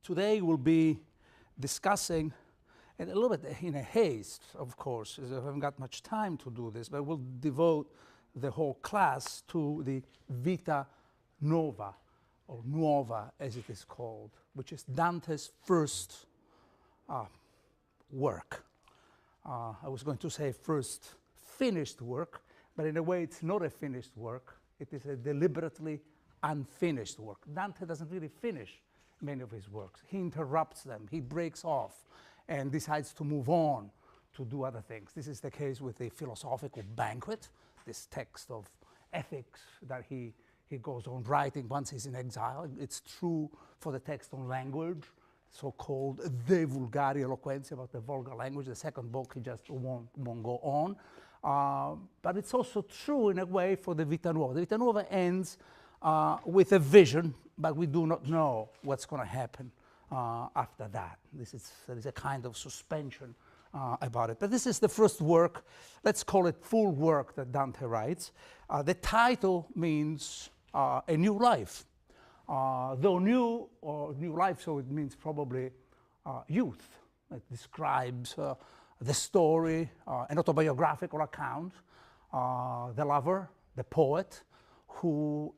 Today we'll be discussing, and a little bit in a haste, of course, as I haven't got much time to do this, but we'll devote the whole class to the Vita Nuova, or Nuova as it is called, which is Dante's first work. I was going to say first finished work, but in a way it's not a finished work. It is a deliberately unfinished work. Dante doesn't really finish many of his works. He interrupts them, he breaks off, and decides to move on to do other things. This is the case with the philosophical banquet, this text of ethics that he goes on writing once he's in exile. It's true for the text on language, so-called De Vulgari Eloquentia, about the vulgar language. The second book, he just won't go on. But it's also true in a way for the Vita Nuova. The Vita Nuova ends with a vision, but we do not know what's going to happen after that. There is a kind of suspension about it. But this is the first work, let's call it full work, that Dante writes. The title means a new life. Though new, or new life, so it means probably youth. It describes the story, an autobiographical account, the lover, the poet, who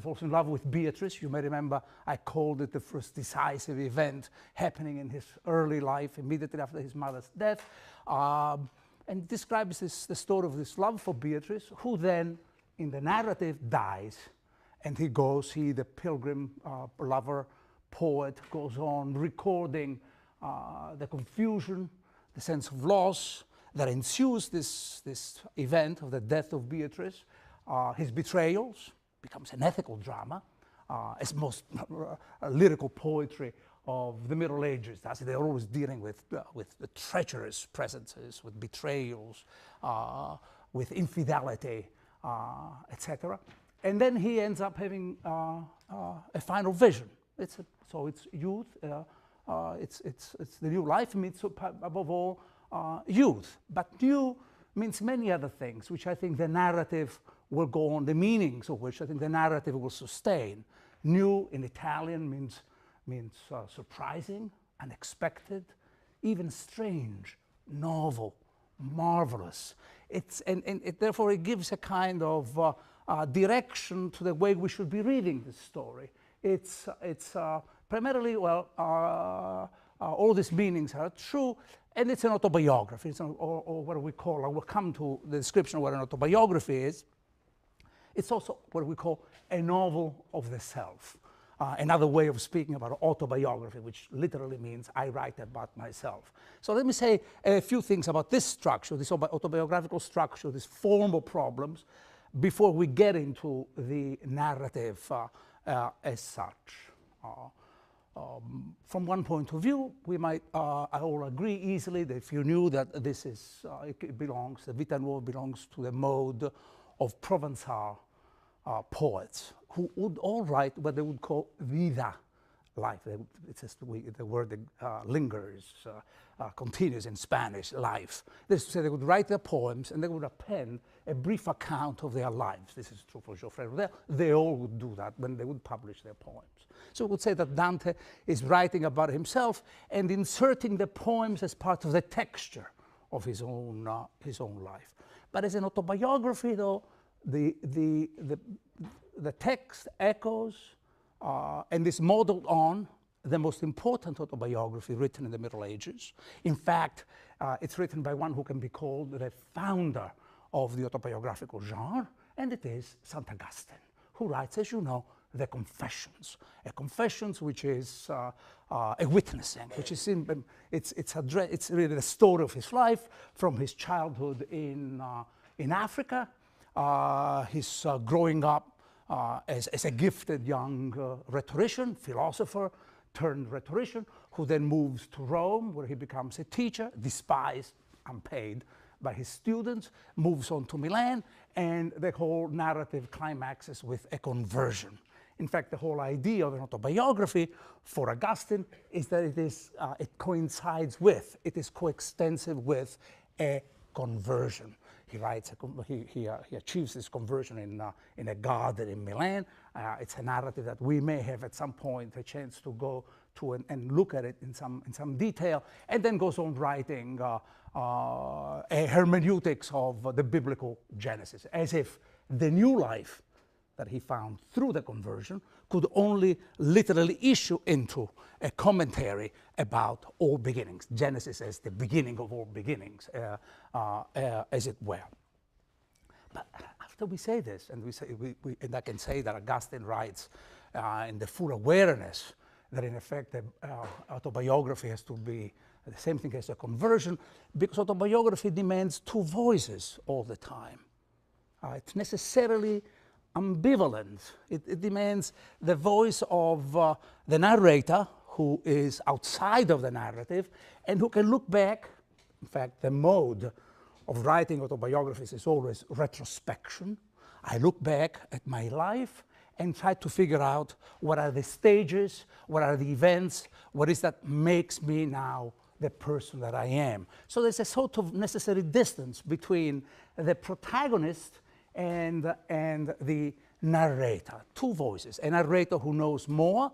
falls in love with Beatrice. You may remember I called it the first decisive event happening in his early life, immediately after his mother's death, and describes the story of this love for Beatrice, who then, in the narrative, dies, and he, the pilgrim lover, poet, goes on recording the confusion, the sense of loss that ensues this event of the death of Beatrice, his betrayals, becomes an ethical drama, as most lyrical poetry of the Middle Ages does. They're always dealing with the treacherous presences, with betrayals, with infidelity, etc. And then he ends up having a final vision. So it's youth, it's the new life, means above all youth. But new means many other things, which I think the narrative will go on, the meanings of which I think the narrative will sustain. New in Italian means surprising, unexpected, even strange, novel, marvelous. Therefore it gives a kind of direction to the way we should be reading this story. It's primarily, well, all these meanings are true, and it's an autobiography, or what we call, I will come to the description of what an autobiography is. It's also what we call a novel of the self. Another way of speaking about autobiography, which literally means I write about myself. So let me say a few things about this structure, this autobiographical structure, these formal problems, before we get into the narrative as such. From one point of view, we might all agree easily that if you knew that this is, the Vita Nuova belongs to the mode of Provençal poets, who would all write what they would call vida, life. It's just the word that lingers, continues in Spanish, life. That is to say, they would write their poems and they would append a brief account of their lives. This is true for Geoffrey Rodin. They all would do that when they would publish their poems. So we would say that Dante is writing about himself and inserting the poems as part of the texture of his own life. But as an autobiography, though, the text echoes and is modeled on the most important autobiography written in the Middle Ages. In fact, it's written by one who can be called the founder of the autobiographical genre, and it is St. Augustine, who writes, as you know, the Confessions. A Confessions which is a witnessing, which is it's really the story of his life from his childhood in Africa, his growing up as a gifted young rhetorician, philosopher turned rhetorician, who then moves to Rome, where he becomes a teacher, despised, unpaid by his students, moves on to Milan, and the whole narrative climaxes with a conversion. In fact, the whole idea of an autobiography for Augustine is that it coincides with, it is coextensive with a conversion. he writes, he achieves this conversion in a garden in Milan. It's a narrative that we may have at some point a chance to go to and look at it in some detail, and then goes on writing a hermeneutics of the biblical Genesis, as if the new life that he found through the conversion could only literally issue into a commentary about all beginnings, Genesis as the beginning of all beginnings, as it were. But after we say this, and and I can say that Augustine writes in the full awareness that in effect the autobiography has to be the same thing as a conversion, because autobiography demands two voices all the time. It's necessarily ambivalent. It demands the voice of the narrator, who is outside of the narrative and who can look back. In fact, the mode of writing autobiographies is always retrospection. I look back at my life and try to figure out what are the stages, what are the events, what is that makes me now the person that I am. So there's a sort of necessary distance between the protagonist and the narrator, two voices, a narrator who knows more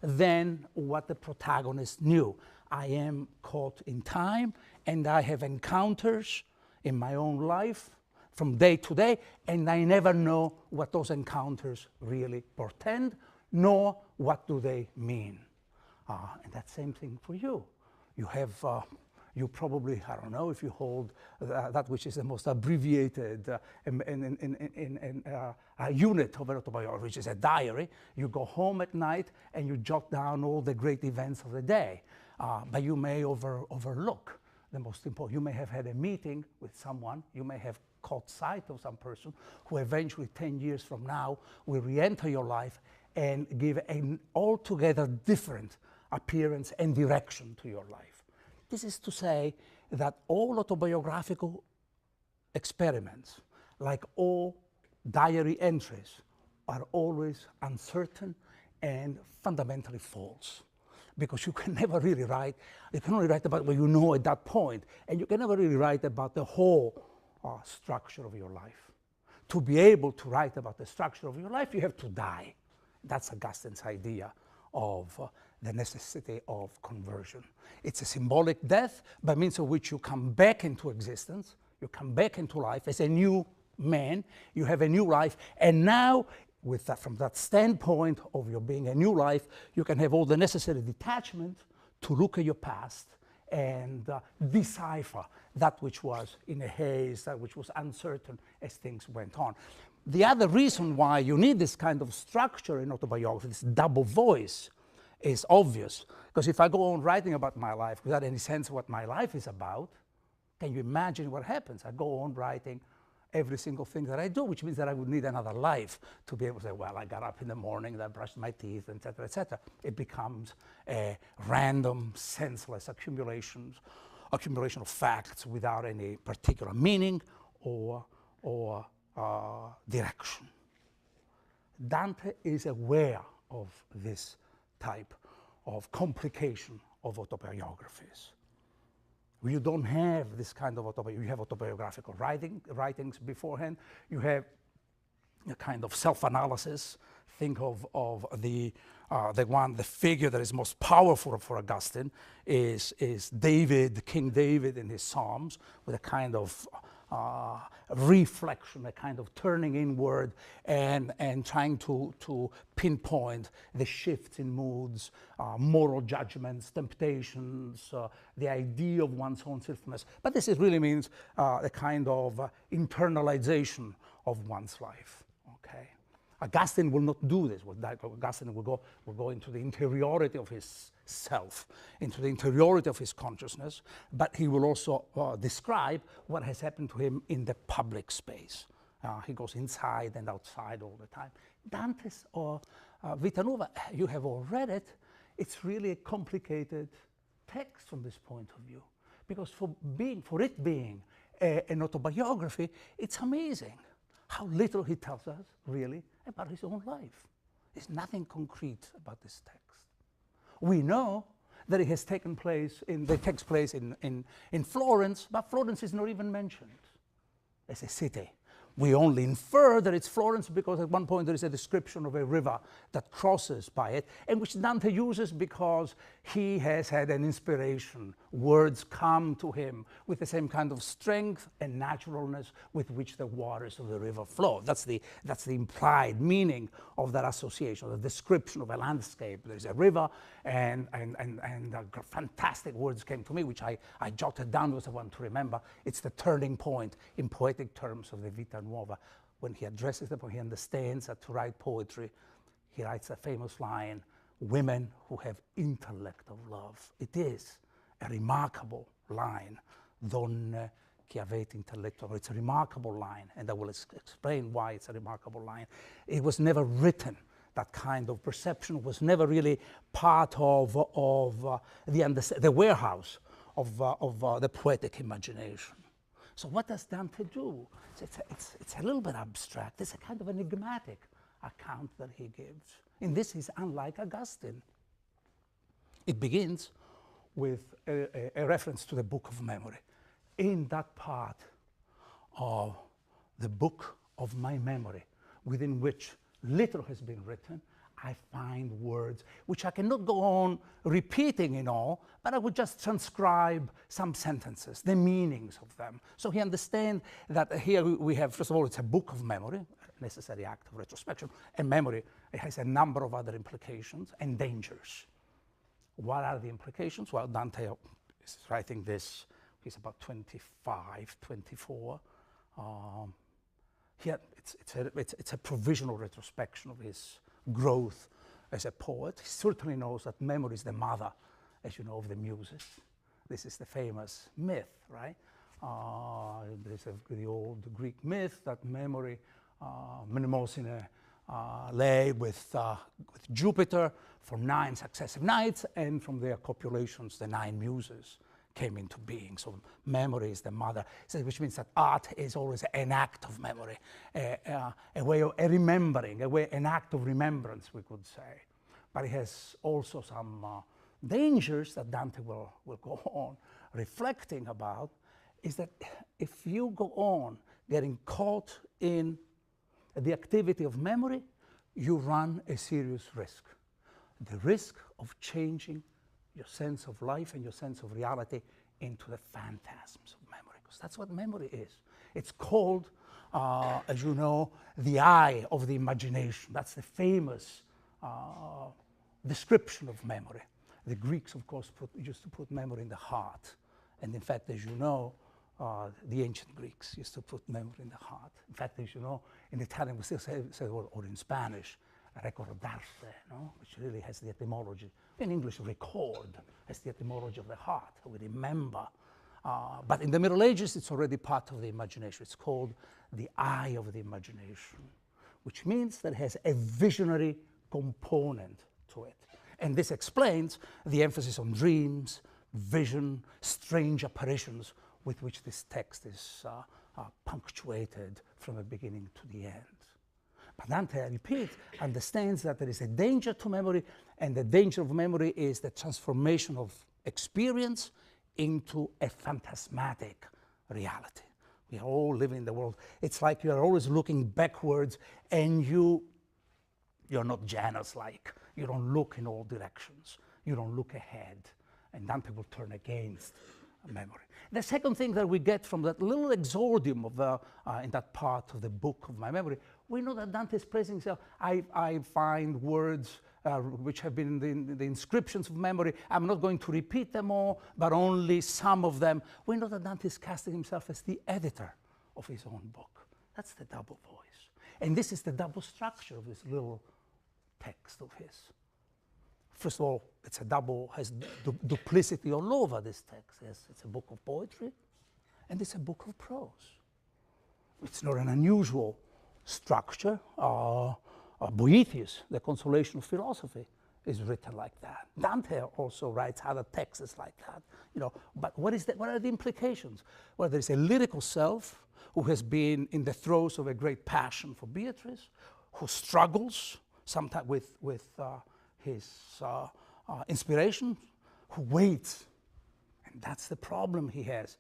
than what the protagonist knew. I am caught in time, and I have encounters in my own life from day to day, and I never know what those encounters really portend, nor what do they mean. And that same thing for you. You have, you probably, I don't know if you hold that which is the most abbreviated unit of an autobiography, which is a diary. You go home at night and you jot down all the great events of the day, but you may overlook the most important. You may have had a meeting with someone, you may have caught sight of some person who eventually 10 years from now will re-enter your life and give an altogether different appearance and direction to your life. This is to say that all autobiographical experiments, like all diary entries, are always uncertain and fundamentally false. Because you can never really write, you can only write about what you know at that point, and you can never really write about the whole structure of your life. To be able to write about the structure of your life, you have to die. That's Augustine's idea of the necessity of conversion. It's a symbolic death by means of which you come back into existence, you come back into life as a new man, you have a new life, and now with that, from that standpoint of your being a new life, you can have all the necessary detachment to look at your past and decipher that which was in a haze, that which was uncertain as things went on. The other reason why you need this kind of structure in autobiography, this double voice, is obvious. Because if I go on writing about my life without any sense of what my life is about, can you imagine what happens? I go on writing every single thing that I do, which means that I would need another life to be able to say, well, I got up in the morning, I brushed my teeth, etc., etc. It becomes a random, senseless accumulation of facts without any particular meaning or direction. Dante is aware of this type of complication of autobiographies. You don't have this kind of autobiography. You have autobiographical writings beforehand. You have a kind of self-analysis. Think of the figure that is most powerful for Augustine is David, King David in his Psalms, with a kind of reflection, a kind of turning inward and trying to pinpoint the shifts in moods, moral judgments, temptations, the idea of one's own sinfulness. But this really means a kind of internalization of one's life. Okay, Augustine will not do this. Augustine will go into the interiority of his self, into the interiority of his consciousness, but he will also describe what has happened to him in the public space. He goes inside and outside all the time. Dante's or Vita Nuova, you have all read it. It's really a complicated text from this point of view, because for it being an autobiography, it's amazing how little he tells us really about his own life. There's nothing concrete about this text. We know that it has taken place takes place in Florence, but Florence is not even mentioned. as a city. We only infer that it's Florence because at one point there is a description of a river that crosses by it, and which Dante uses because he has had an inspiration. Words come to him with the same kind of strength and naturalness with which the waters of the river flow. That's the implied meaning of that association, the description of a landscape. There's a river, and fantastic words came to me, which I jotted down because I want to remember. It's the turning point in poetic terms of the Vita Nuova. When he addresses the poem, he understands that to write poetry, he writes a famous line, "Women who have intellect of love." It is a remarkable line, "Donne che avete intelletto." It's a remarkable line, and I will explain why it's a remarkable line. It was never written. That kind of perception was never really part of the warehouse of the poetic imagination. So what does Dante do? It's a little bit abstract. It's a kind of enigmatic account that he gives. In this, he's unlike Augustine. It begins with a reference to the book of memory. In that part of the book of my memory, within which little has been written, I find words which I cannot go on repeating in all, but I would just transcribe some sentences, the meanings of them. So he understands that here we have, first of all, it's a book of memory, a necessary act of retrospection, and memory. It has a number of other implications and dangers. What are the implications? Well, Dante is writing this, he's about 25, 24. Here, it's a provisional retrospection of his growth as a poet. He certainly knows that memory is the mother, as you know, of the muses. This is the famous myth, right? There's the old Greek myth that memory, Mnemosyne, lay with Jupiter for 9 successive nights, and from their copulations, the 9 muses came into being. So memory is the mother, so, which means that art is always an act of memory, a way of remembering, an act of remembrance, we could say. But it has also some dangers that Dante will go on reflecting about, is that if you go on getting caught in the activity of memory, you run a serious risk. The risk of changing your sense of life and your sense of reality into the phantasms of memory, because that's what memory is. It's called, as you know, the eye of the imagination. That's the famous description of memory. The Greeks, of course, used to put memory in the heart. And in fact, as you know, the ancient Greeks used to put memory in the heart. In fact, as you know, in Italian we still say or in Spanish, recordarse, no? Which really has the etymology. In English, record has the etymology of the heart. We remember. But in the Middle Ages, it's already part of the imagination. It's called the eye of the imagination, which means that it has a visionary component to it. And this explains the emphasis on dreams, vision, strange apparitions with which this text is punctuated from the beginning to the end. But Dante, I repeat, understands that there is a danger to memory, and the danger of memory is the transformation of experience into a phantasmatic reality. We are all living in the world. It's like you are always looking backwards, and you're not Janus-like. You don't look in all directions. You don't look ahead. And Dante will turn against memory. The second thing that we get from that little exordium of in that part of the book of my memory, we know that Dante is praising himself. I find words which have been in the inscriptions of memory. I'm not going to repeat them all, but only some of them. We know that Dante is casting himself as the editor of his own book. That's the double voice. And this is the double structure of this little text of his. First of all, it's a double, has duplicity all over this text. Yes, it's a book of poetry, and it's a book of prose. It's not an unusual structure. Boethius, The Consolation of Philosophy, is written like that. Dante also writes other texts like that. You know, but what are the implications? Well, there is a lyrical self who has been in the throes of a great passion for Beatrice, who struggles sometimes with his inspiration, who waits. And that's the problem he has.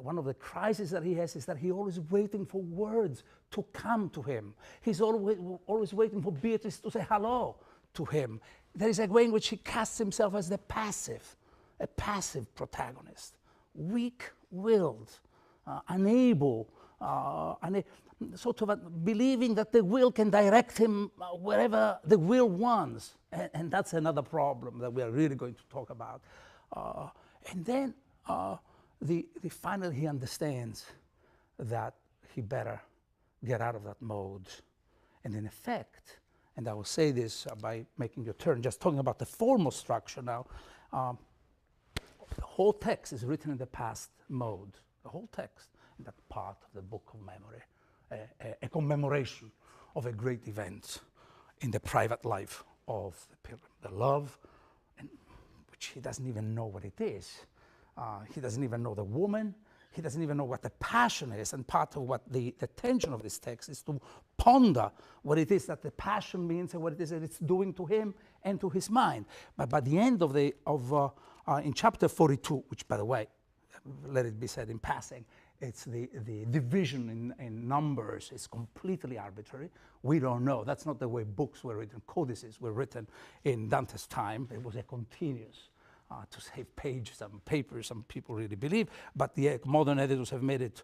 one of the crises that he has is that he's always waiting for words to come to him. He's always waiting for Beatrice to say hello to him. There is a way in which he casts himself as a passive protagonist, weak-willed, unable, sort of believing that the will can direct him wherever the will wants. And that's another problem that we are really going to talk about. And then finally he understands that he better get out of that mode. And in effect, and I will say this by making your turn, just talking about the formal structure now, the whole text is written in the past mode. The whole text, in that part of the book of memory, a commemoration of a great event in the private life of the pilgrim. The love, which he doesn't even know what it is. He doesn't even know the woman. He doesn't even know what the passion is. And part of what the tension of this text is to ponder what it is that the passion means and what it is that it's doing to him and to his mind. But by the end of in chapter 42, which, by the way, let it be said in passing, it's the division in numbers is completely arbitrary. We don't know. That's not the way books were written. Codices were written in Dante's time. It was a continuous, to save pages and papers, some people really believe, but the modern editors have made it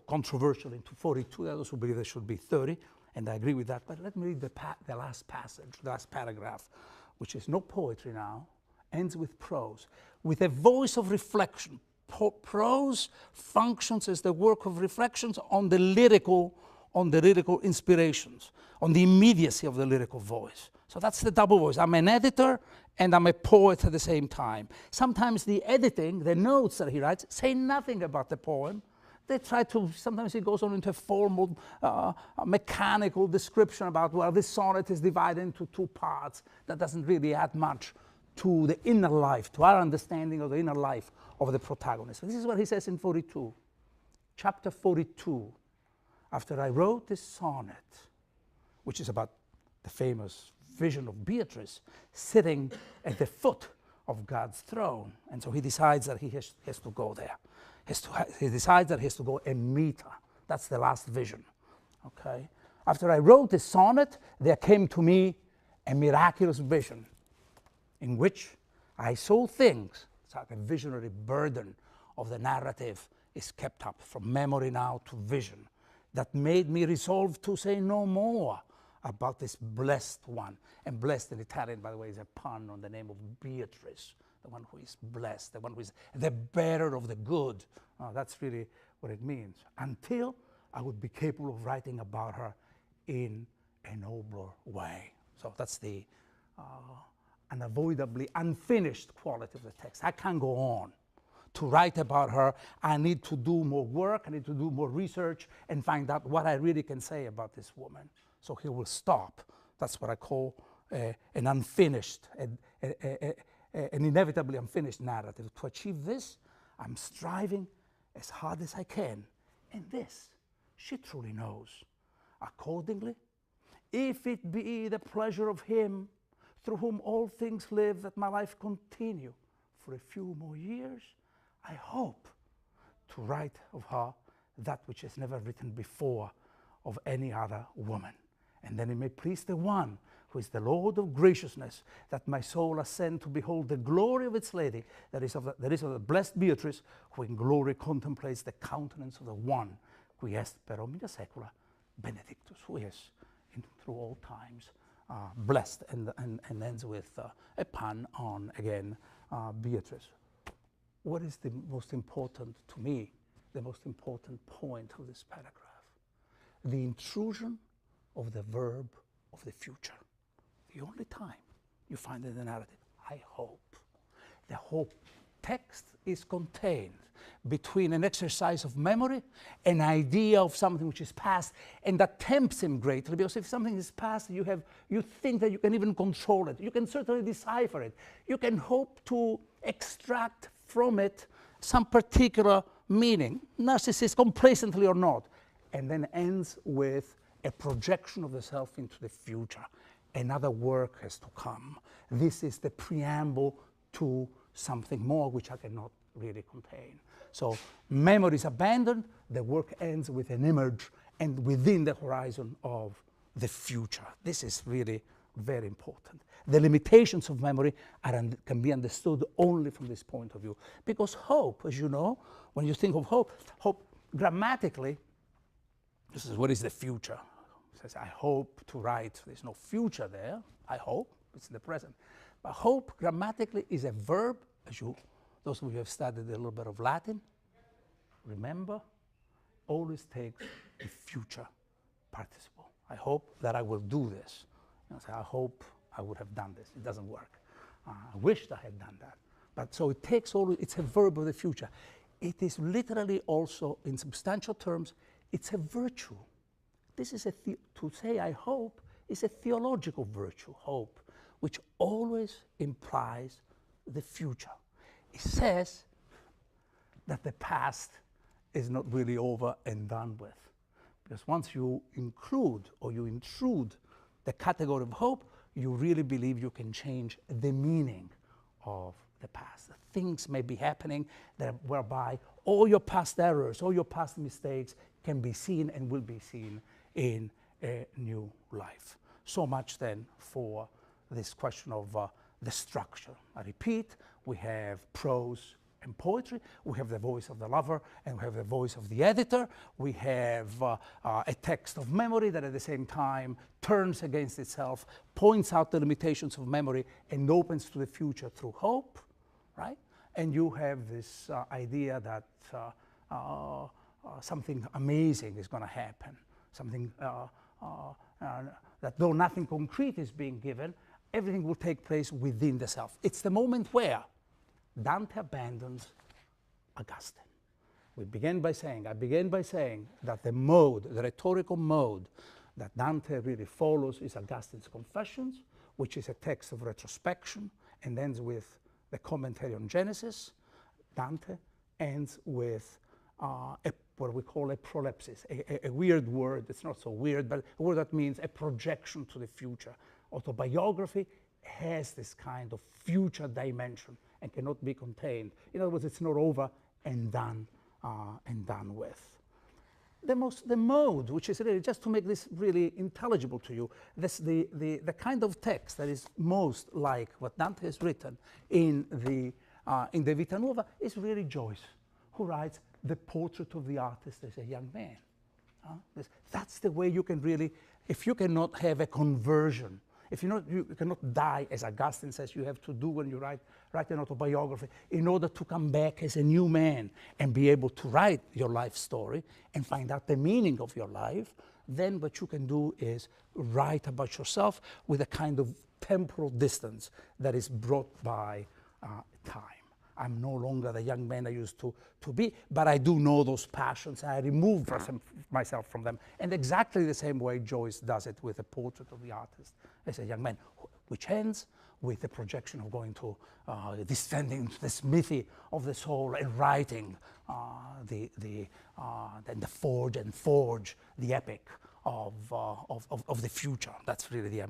controversial into 42. Others who believe there should be 30, and I agree with that. But let me read the last passage, the last paragraph, which is no poetry now, ends with prose, with a voice of reflection. Prose functions as the work of reflections on the lyrical inspirations, on the immediacy of the lyrical voice. So that's the double voice. I'm an editor and I'm a poet at the same time. Sometimes the editing, the notes that he writes, say nothing about the poem. They try to, sometimes he goes on into a formal, mechanical description about, well, this sonnet is divided into two parts. That doesn't really add much to the inner life, to our understanding of the inner life of the protagonist. This is what he says in 42, chapter 42. After I wrote this sonnet, which is about the famous vision of Beatrice sitting at the foot of God's throne. And so he decides that he has to go there. He decides that he has to go and meet her. That's the last vision. Okay? After I wrote this sonnet, there came to me a miraculous vision in which I saw things. It's like a visionary burden of the narrative is kept up from memory now to vision that made me resolve to say no more about this blessed one. And blessed in Italian, by the way, is a pun on the name of Beatrice, the one who is blessed, the one who is the bearer of the good. That's really what it means. Until I would be capable of writing about her in a nobler way. So that's the unavoidably unfinished quality of the text. I can't go on. To write about her, I need to do more work, I need to do more research and find out what I really can say about this woman. So he will stop. That's what I call an unfinished, an inevitably unfinished narrative. To achieve this, I'm striving as hard as I can. And this, she truly knows. Accordingly, if it be the pleasure of him through whom all things live, that my life continue for a few more years, I hope to write of her that which is never written before of any other woman. And then it may please the one who is the Lord of graciousness, that my soul ascend to behold the glory of its lady, that is of the blessed Beatrice, who in glory contemplates the countenance of the one, qui est per omnia saecula benedictus, who is through all times blessed, and ends with a pun on, again, Beatrice. What is the most important to me, the most important point of this paragraph? The intrusion of the verb of the future. The only time you find in the narrative, I hope. The whole text is contained between an exercise of memory, an idea of something which is past, and that tempts him greatly, because if something is past, you think that you can even control it. You can certainly decipher it. You can hope to extract from it some particular meaning, narcissist, complacently or not, and then ends with a projection of the self into the future. Another work has to come. This is the preamble to something more, which I cannot really contain. So memory is abandoned, the work ends with an image and within the horizon of the future. This is really very important. The limitations of memory can be understood only from this point of view. Because hope, as you know, when you think of hope grammatically, this is what is the future. It says, I hope to write. There's no future there. I hope. It's in the present. But hope grammatically is a verb, as those of you who have studied a little bit of Latin, remember, always takes a future participle. I hope that I will do this. Say, I hope I would have done this. It doesn't work. I wished I had done that. But so it takes it's a verb of the future. It is literally also, in substantial terms, it's a virtue. This is to say I hope is a theological virtue, hope, which always implies the future. It says that the past is not really over and done with. Because once you include or you intrude the category of hope, you really believe you can change the meaning of the past. Things may be happening whereby all your past errors, all your past mistakes can be seen and will be seen in a new life. So much then for this question of the structure. I repeat, we have prose and poetry, we have the voice of the lover, and we have the voice of the editor. We have a text of memory that at the same time turns against itself, points out the limitations of memory, and opens to the future through hope, right? And you have this idea that something amazing is going to happen, something that though nothing concrete is being given, everything will take place within the self. It's the moment where Dante abandons Augustine. I began by saying that the rhetorical mode that Dante really follows is Augustine's Confessions, which is a text of retrospection and ends with the commentary on Genesis. Dante ends with what we call a prolepsis, a weird word. It's not so weird, but a word that means a projection to the future. Autobiography has this kind of future dimension and cannot be contained. In other words, it's not over and done with. The mode, which is really, just to make this really intelligible to you, the kind of text that is most like what Dante has written in the Vita Nuova is really Joyce, who writes the portrait of the artist as a young man. That's the way you can really, if you cannot have a conversion, if you cannot die, as Augustine says you have to do when you write an autobiography, in order to come back as a new man and be able to write your life story and find out the meaning of your life, then what you can do is write about yourself with a kind of temporal distance that is brought by time. I'm no longer the young man I used to be, but I do know those passions, and I remove myself from them. And exactly the same way Joyce does it with a portrait of the artist as a young man, which ends with the projection of going to descending into the smithy of the soul and writing the forge the epic of the future. That's really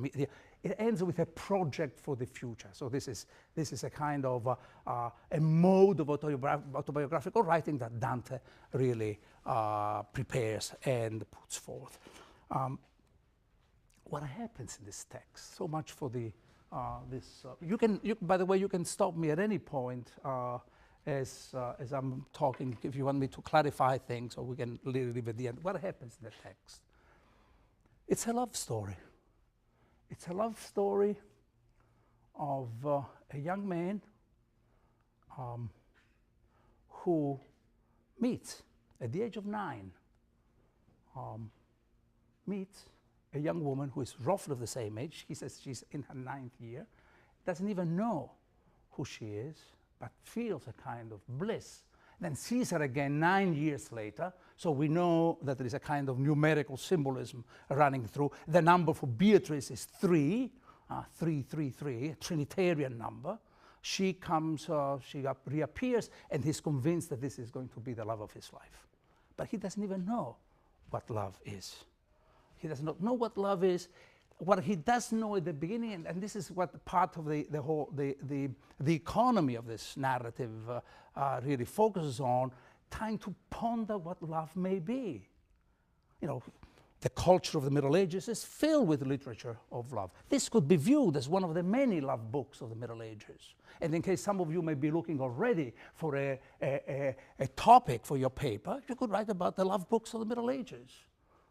it ends with a project for the future. So this is a kind of a mode of autobiographical writing that Dante really prepares and puts forth. What happens in this text? So much for the by the way, you can stop me at any point as I'm talking if you want me to clarify things, or we can leave at the end. What happens in the text? It's a love story. It's a love story of a young man who meets, at the age of 9, meets a young woman who is roughly of the same age. He says she's in her 9th year, doesn't even know who she is, but feels a kind of bliss. Then sees her again 9 years later, so we know that there is a kind of numerical symbolism running through. The number for Beatrice is 3, 333, a Trinitarian number. She comes, she reappears, and he's convinced that this is going to be the love of his life. But he doesn't even know what love is. He does not know what love is. what he does know at the beginning, and this is what part of the economy of this narrative really focuses on, trying to ponder what love may be. You know, the culture of the Middle Ages is filled with literature of love. This could be viewed as one of the many love books of the Middle Ages. And in case some of you may be looking already for a topic for your paper, you could write about the love books of the Middle Ages.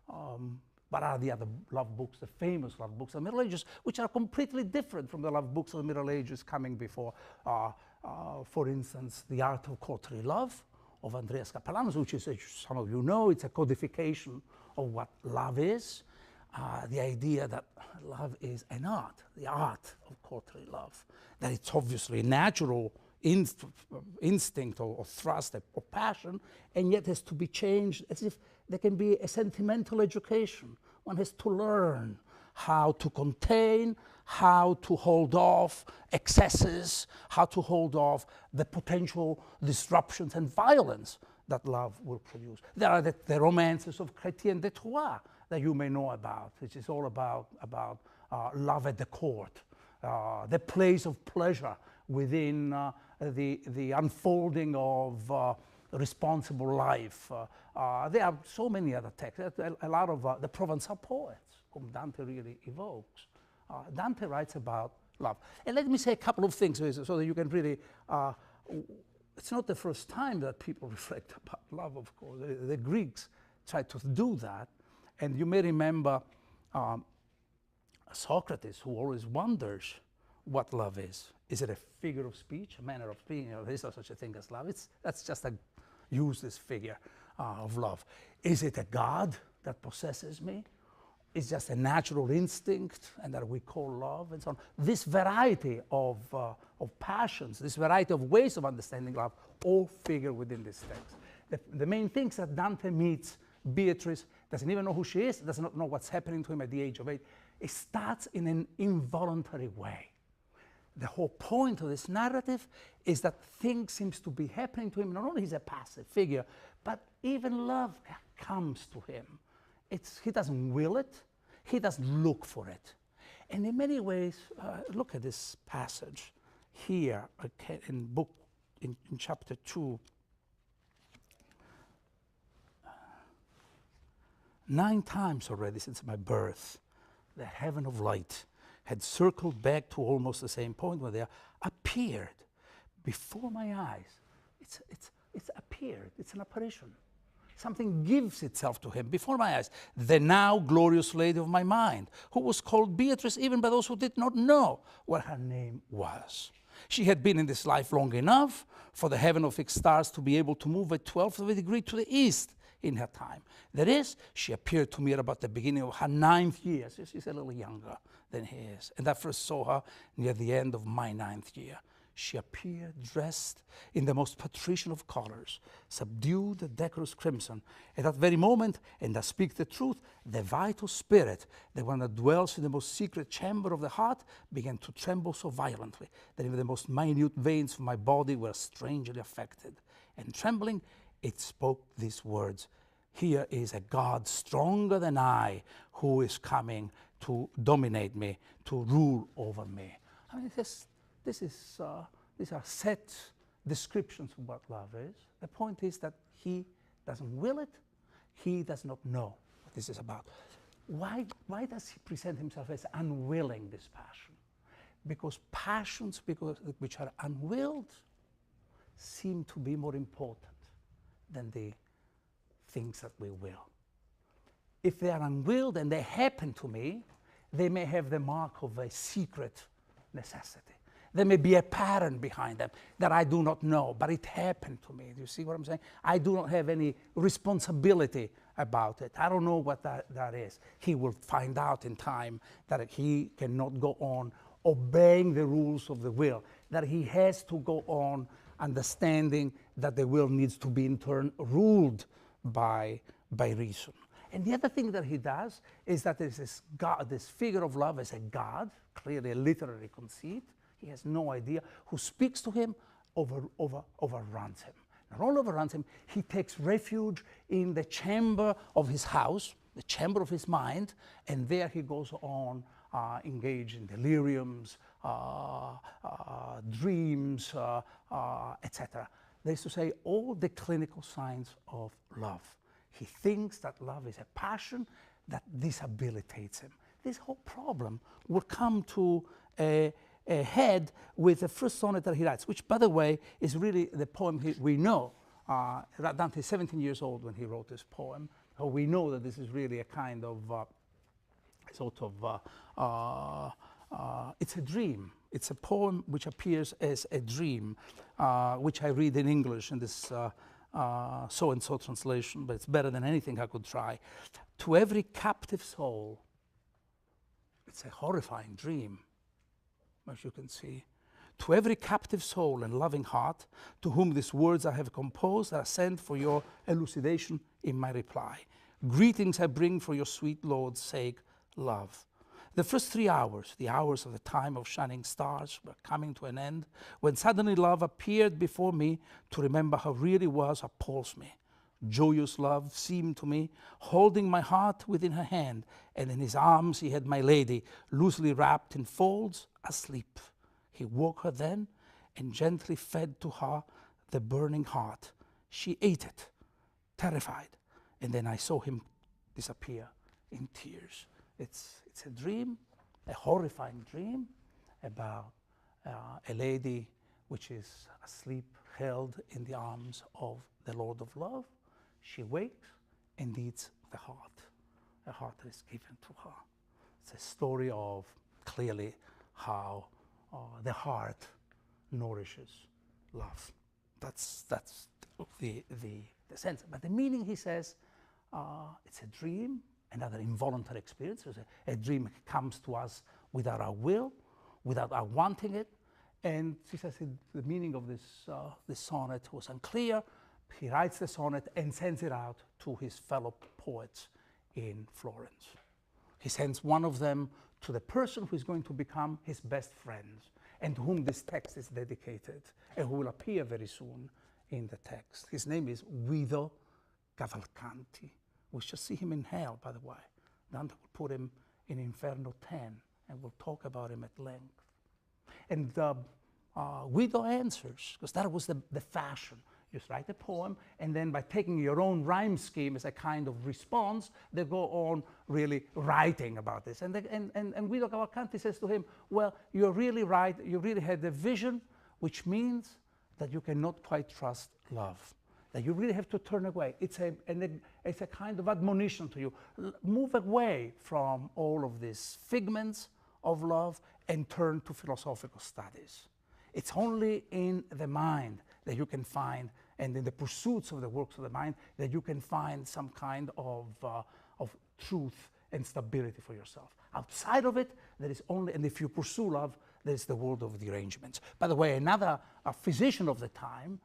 What are the other love books, the famous love books of the Middle Ages, which are completely different from the love books of the Middle Ages coming before? For instance, The Art of Courtly Love of Andreas Capellanus, which is, as some of you know, it's a codification of what love is. The idea that love is an art, the art of courtly love, that it's obviously a natural instinct or thrust or passion, and yet has to be changed as if there can be a sentimental education. One has to learn how to contain, how to hold off excesses, how to hold off the potential disruptions and violence that love will produce. There are the romances of Chrétien de Troyes that you may know about, which is all about love at the court, the place of pleasure within the unfolding of responsible life. There are so many other texts, a lot of the Provençal poets, whom Dante really evokes. Dante writes about love. And let me say a couple of things so that you can really, it's not the first time that people reflect about love, of course. The Greeks tried to do that. And you may remember Socrates, who always wonders what love is. Is it a figure of speech, a manner of speaking? You know, there is no such a thing as love. That's just a useless figure of love. Is it a god that possesses me? It's just a natural instinct, and that we call love, and so on. This variety of passions, this variety of ways of understanding love, all figure within this text. The main thing is that Dante meets Beatrice, doesn't even know who she is, does not know what's happening to him at the age of 8. It starts in an involuntary way. The whole point of this narrative is that things seems to be happening to him. Not only he's a passive figure, but even love comes to him. He doesn't will it, he doesn't look for it. And in many ways, look at this passage here, okay, in chapter 2. 9 times already since my birth, the heaven of light had circled back to almost the same point where they appeared before my eyes. It's appeared, it's an apparition. Something gives itself to him before my eyes. The now glorious lady of my mind, who was called Beatrice even by those who did not know what her name was. She had been in this life long enough for the heaven of fixed stars to be able to move a 1/12 of a degree to the east in her time. That is, she appeared to me at about the beginning of her 9th year. So she's a little younger than he is. And I first saw her near the end of my 9th year. She appeared dressed in the most patrician of colors, subdued decorous crimson. At that very moment, and I speak the truth, the vital spirit, the one that dwells in the most secret chamber of the heart, began to tremble so violently that even the most minute veins of my body were strangely affected. And trembling, it spoke these words: here is a God stronger than I, who is coming to dominate me, to rule over me. I mean, these are set descriptions of what love is. The point is that he doesn't will it, he does not know what this is about. Why does he present himself as unwilling, this passion? Because passions which are unwilled seem to be more important than the things that we will. If they are unwilled and they happen to me, they may have the mark of a secret necessity. There may be a pattern behind them that I do not know, but it happened to me. Do you see what I'm saying? I do not have any responsibility about it. I don't know what that is. He will find out in time that he cannot go on obeying the rules of the will, that he has to go on understanding that the will needs to be in turn ruled by reason. And the other thing that he does is that there's this God, this figure of love as a God, clearly a literary conceit. He has no idea, who speaks to him, overruns him. Not only overruns him, he takes refuge in the chamber of his house, the chamber of his mind, and there he goes on engage in deliriums, dreams, etc. That is to say, all the clinical signs of love. He thinks that love is a passion that disabilitates him. This whole problem will come to a head with the first sonnet that he writes, which, by the way, is really the poem we know. Dante is 17 years old when he wrote this poem. So we know that this is really a kind of it's a dream. It's a poem which appears as a dream, which I read in English in this so-and-so translation, but it's better than anything I could try. To every captive soul, it's a horrifying dream, as you can see. To every captive soul and loving heart, to whom these words I have composed, I send for your elucidation in my reply. Greetings I bring for your sweet Lord's sake, love. The first 3 hours, the hours of the time of shining stars, were coming to an end, when suddenly love appeared before me. To remember how real it was appalls me. Joyous love seemed to me, holding my heart within her hand, and in his arms he had my lady, loosely wrapped in folds, asleep. He woke her then, and gently fed to her the burning heart. She ate it, terrified, and then I saw him disappear in tears. It's a dream, a horrifying dream about a lady which is asleep, held in the arms of the Lord of Love. She wakes and eats the heart, a heart that is given to her. It's a story of clearly how the heart nourishes love. That's the sense. But the meaning, he says, it's a dream, another involuntary experience. A dream comes to us without our will, without our wanting it. And he says the meaning of this sonnet was unclear. He writes the sonnet and sends it out to his fellow poets in Florence. He sends one of them to the person who is going to become his best friend, and to whom this text is dedicated, and who will appear very soon in the text. His name is Guido Cavalcanti. We shall see him in hell, by the way. Dante will put him in Inferno 10, and we'll talk about him at length. And Guido answers, because that was the fashion. You just write a poem, and then by taking your own rhyme scheme as a kind of response, they go on really writing about this. And Guido Cavalcanti says to him, well, you're really right, you really had a vision, which means that you cannot quite trust love, that you really have to turn away. It's a kind of admonition to you. Move away from all of these figments of love and turn to philosophical studies. It's only in the mind that you can find, and in the pursuits of the works of the mind, that you can find some kind of truth and stability for yourself. Outside of it, there is only, and if you pursue love, there is the world of derangements. By the way, another physician of the time,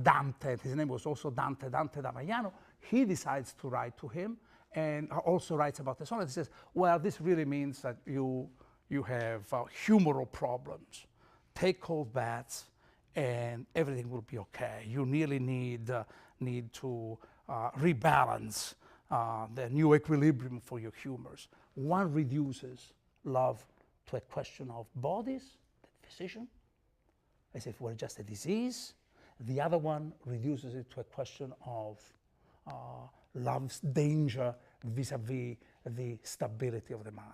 Dante, his name was also Dante da Maiano, he decides to write to him, and also writes about the sonnet. He says, well, this really means that you have humoral problems. Take cold baths, and everything will be okay. You really need to rebalance the new equilibrium for your humors. One reduces love to a question of bodies, the physician, as if it were just a disease. The other one reduces it to a question of love's danger vis-a-vis the stability of the mind.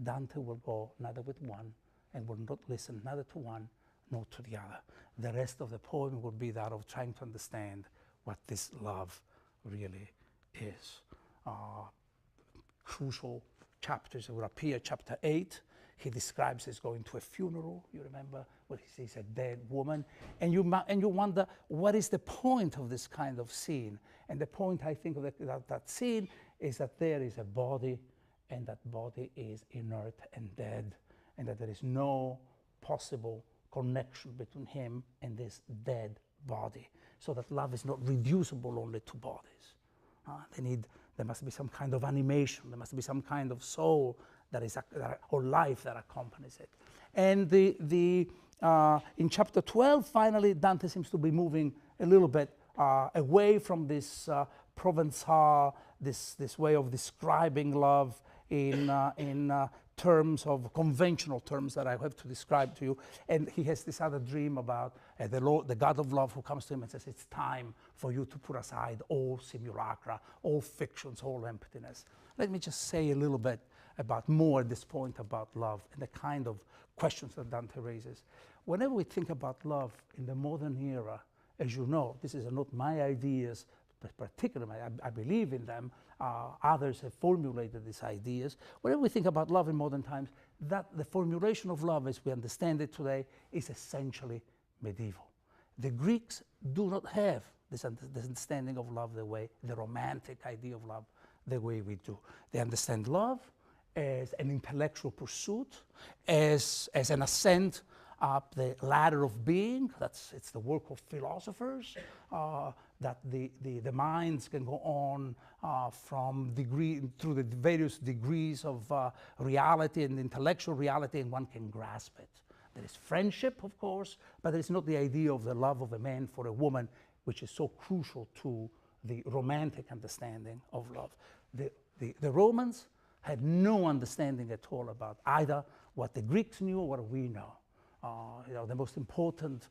Dante will go neither with one, and will not listen neither to one nor to the other. The rest of the poem will be that of trying to understand what this love really is. Crucial chapters will appear. Chapter 8, he describes as going to a funeral. You remember where he sees a dead woman, and you wonder, what is the point of this kind of scene? And the point, I think, of that scene is that there is a body, and that body is inert and dead, and that there is no possible connection between him and this dead body, so that love is not reducible only to bodies. There must be some kind of animation, there must be some kind of soul or life that accompanies it. And in chapter 12, finally, Dante seems to be moving a little bit away from this Provençal, this way of describing love terms, of conventional terms that I have to describe to you. And he has this other dream about the God of love who comes to him and says, it's time for you to put aside all simulacra, all fictions, all emptiness. Let me just say a little bit about more at this point about love and the kind of questions that Dante raises. Whenever we think about love in the modern era, as you know, this is not my ideas, but particularly I believe in them. Others have formulated these ideas. Whenever we think about love in modern times, that the formulation of love as we understand it today is essentially medieval. The Greeks do not have this understanding of love the way, the romantic idea of love, the way we do. They understand love as an intellectual pursuit, as an ascent up the ladder of being. It's the work of philosophers, that the minds can go on through the various degrees of reality and intellectual reality, and one can grasp it. There is friendship, of course, but there is not the idea of the love of a man for a woman, which is so crucial to the romantic understanding of love. The Romans had no understanding at all about either what the Greeks knew or what we know. The most important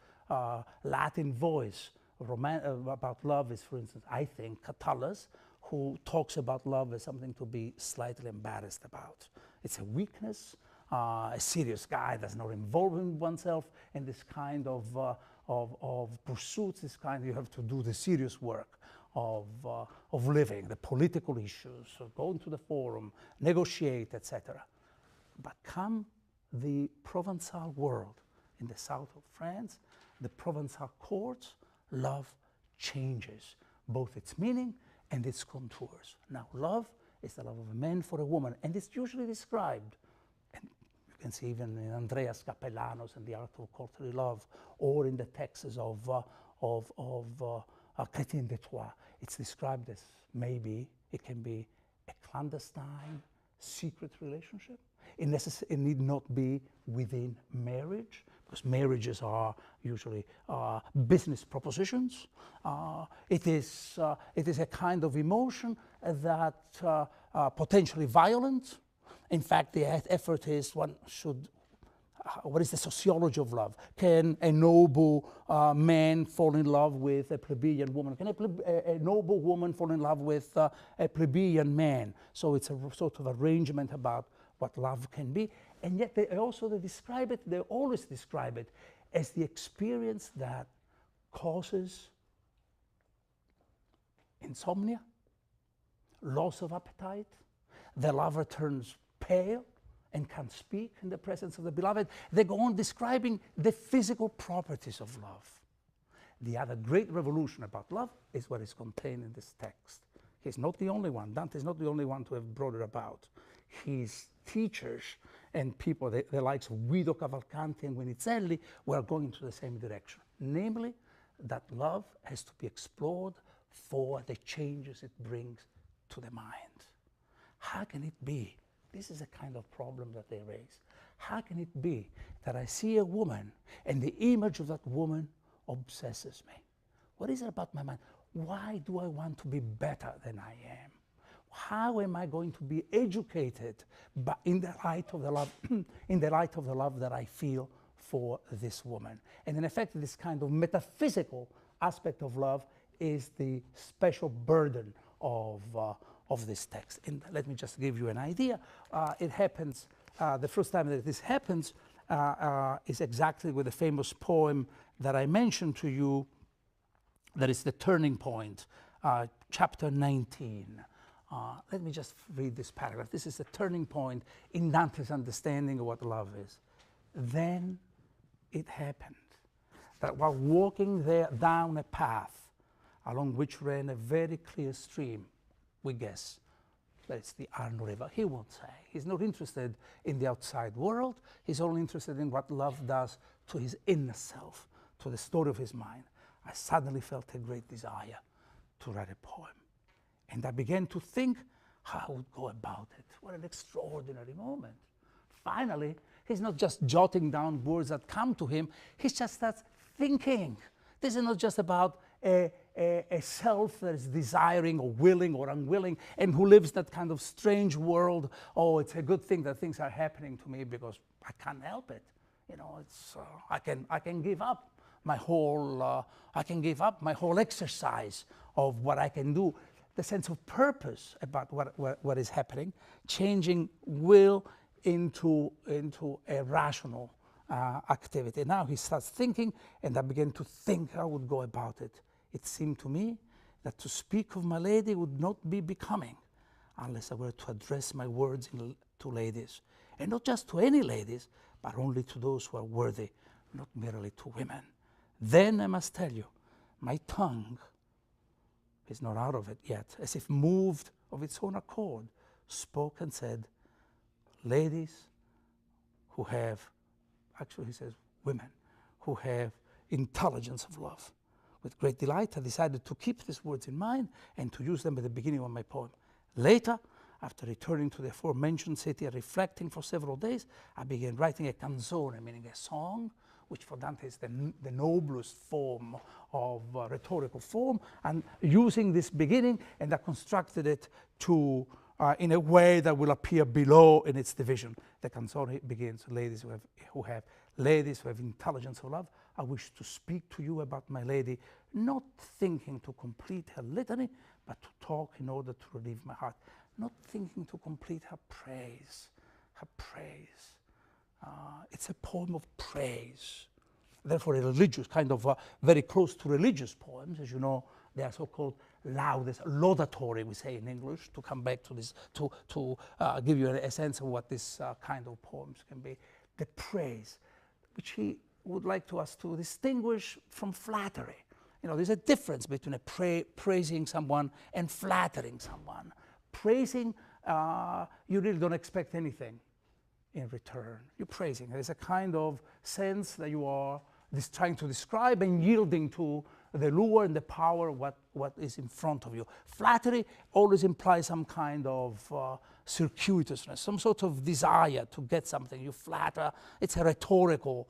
Latin voice about love is, for instance, I think, Catullus, who talks about love as something to be slightly embarrassed about. It's a weakness. A serious guy does not involve oneself in this kind of pursuits. This kind, you have to do the serious work of living, the political issues, go into the forum, negotiate, etc. But come the Provençal world in the south of France, the Provençal courts, love changes both its meaning and its contours. Now, love is the love of a man for a woman, and it's usually described, and you can see even in Andreas Capellanos and the Art of Courtly Love, or in the texts of Chrétien de Troyes, it's described as maybe it can be a clandestine, secret relationship. It need not be within marriage, because marriages are usually business propositions. It is a kind of emotion that potentially violent. In fact, the effort is one should. What is the sociology of love? Can a noble man fall in love with a plebeian woman? Can a noble woman fall in love with a plebeian man? So it's a sort of arrangement about what love can be. And yet they describe it, they always describe it as the experience that causes insomnia, loss of appetite, the lover turns pale and can't speak in the presence of the beloved. They go on describing the physical properties of love. The other great revolution about love is what is contained in this text. He's not the only one. Dante is not the only one to have brought it about. His teachers and people, the likes of Guido Cavalcanti and Guinizelli, were going to the same direction. Namely, that love has to be explored for the changes it brings to the mind. How can it be? This is a kind of problem that they raise. How can it be that I see a woman and the image of that woman obsesses me? What is it about my mind? Why do I want to be better than I am? How am I going to be educated in the light of the love, in the light of the love that I feel for this woman? And in effect, this kind of metaphysical aspect of love is the special burden of this text. And let me just give you an idea. It happens, the first time that this happens is exactly with the famous poem that I mentioned to you, that is the turning point, chapter 19. Let me just read this paragraph. This is the turning point in Dante's understanding of what love is. Then it happened that while walking there down a path along which ran a very clear stream, we guess that it's the Arno River. He won't say. He's not interested in the outside world. He's only interested in what love does to his inner self, to the story of his mind. I suddenly felt a great desire to write a poem. And I began to think how I would go about it. What an extraordinary moment. Finally, he's not just jotting down words that come to him, he just starts thinking. This is not just about a self that is desiring or willing or unwilling, and who lives that kind of strange world. Oh, it's a good thing that things are happening to me because I can't help it. You know, it's I can give up my whole exercise of what I can do. The sense of purpose about what is happening, changing will into a rational activity. Now he starts thinking, and I began to think how I would go about it. It seemed to me that to speak of my lady would not be becoming unless I were to address my words to ladies, and not just to any ladies, but only to those who are worthy, not merely to women. Then I must tell you, my tongue is not out of it yet, as if moved of its own accord, spoke and said, ladies who have, actually he says women, who have intelligence of love. With great delight, I decided to keep these words in mind and to use them at the beginning of my poem. Later, after returning to the aforementioned city and reflecting for several days, I began writing a canzone, meaning a song, which for Dante is the noblest form of rhetorical form, and using this beginning, and I constructed it to in a way that will appear below in its division. The canzone begins, ladies who have intelligence of love. I wish to speak to you about my lady, not thinking to complete her litany, but to talk in order to relieve my heart. Not thinking to complete her praise, her praise. It's a poem of praise. Therefore, a religious, kind of very close to religious poems. As you know, they are so-called laudatory, laudatory, we say in English, to come back to this, to give you a sense of what this kind of poems can be. The praise, which he would like us to distinguish from flattery. You know, there's a difference between praising someone and flattering someone. Praising, you really don't expect anything in return. You're praising. There's a kind of sense that you are trying to describe and yielding to the lure and the power of what is in front of you. Flattery always implies some kind of circuitousness, some sort of desire to get something. You flatter. It's a rhetorical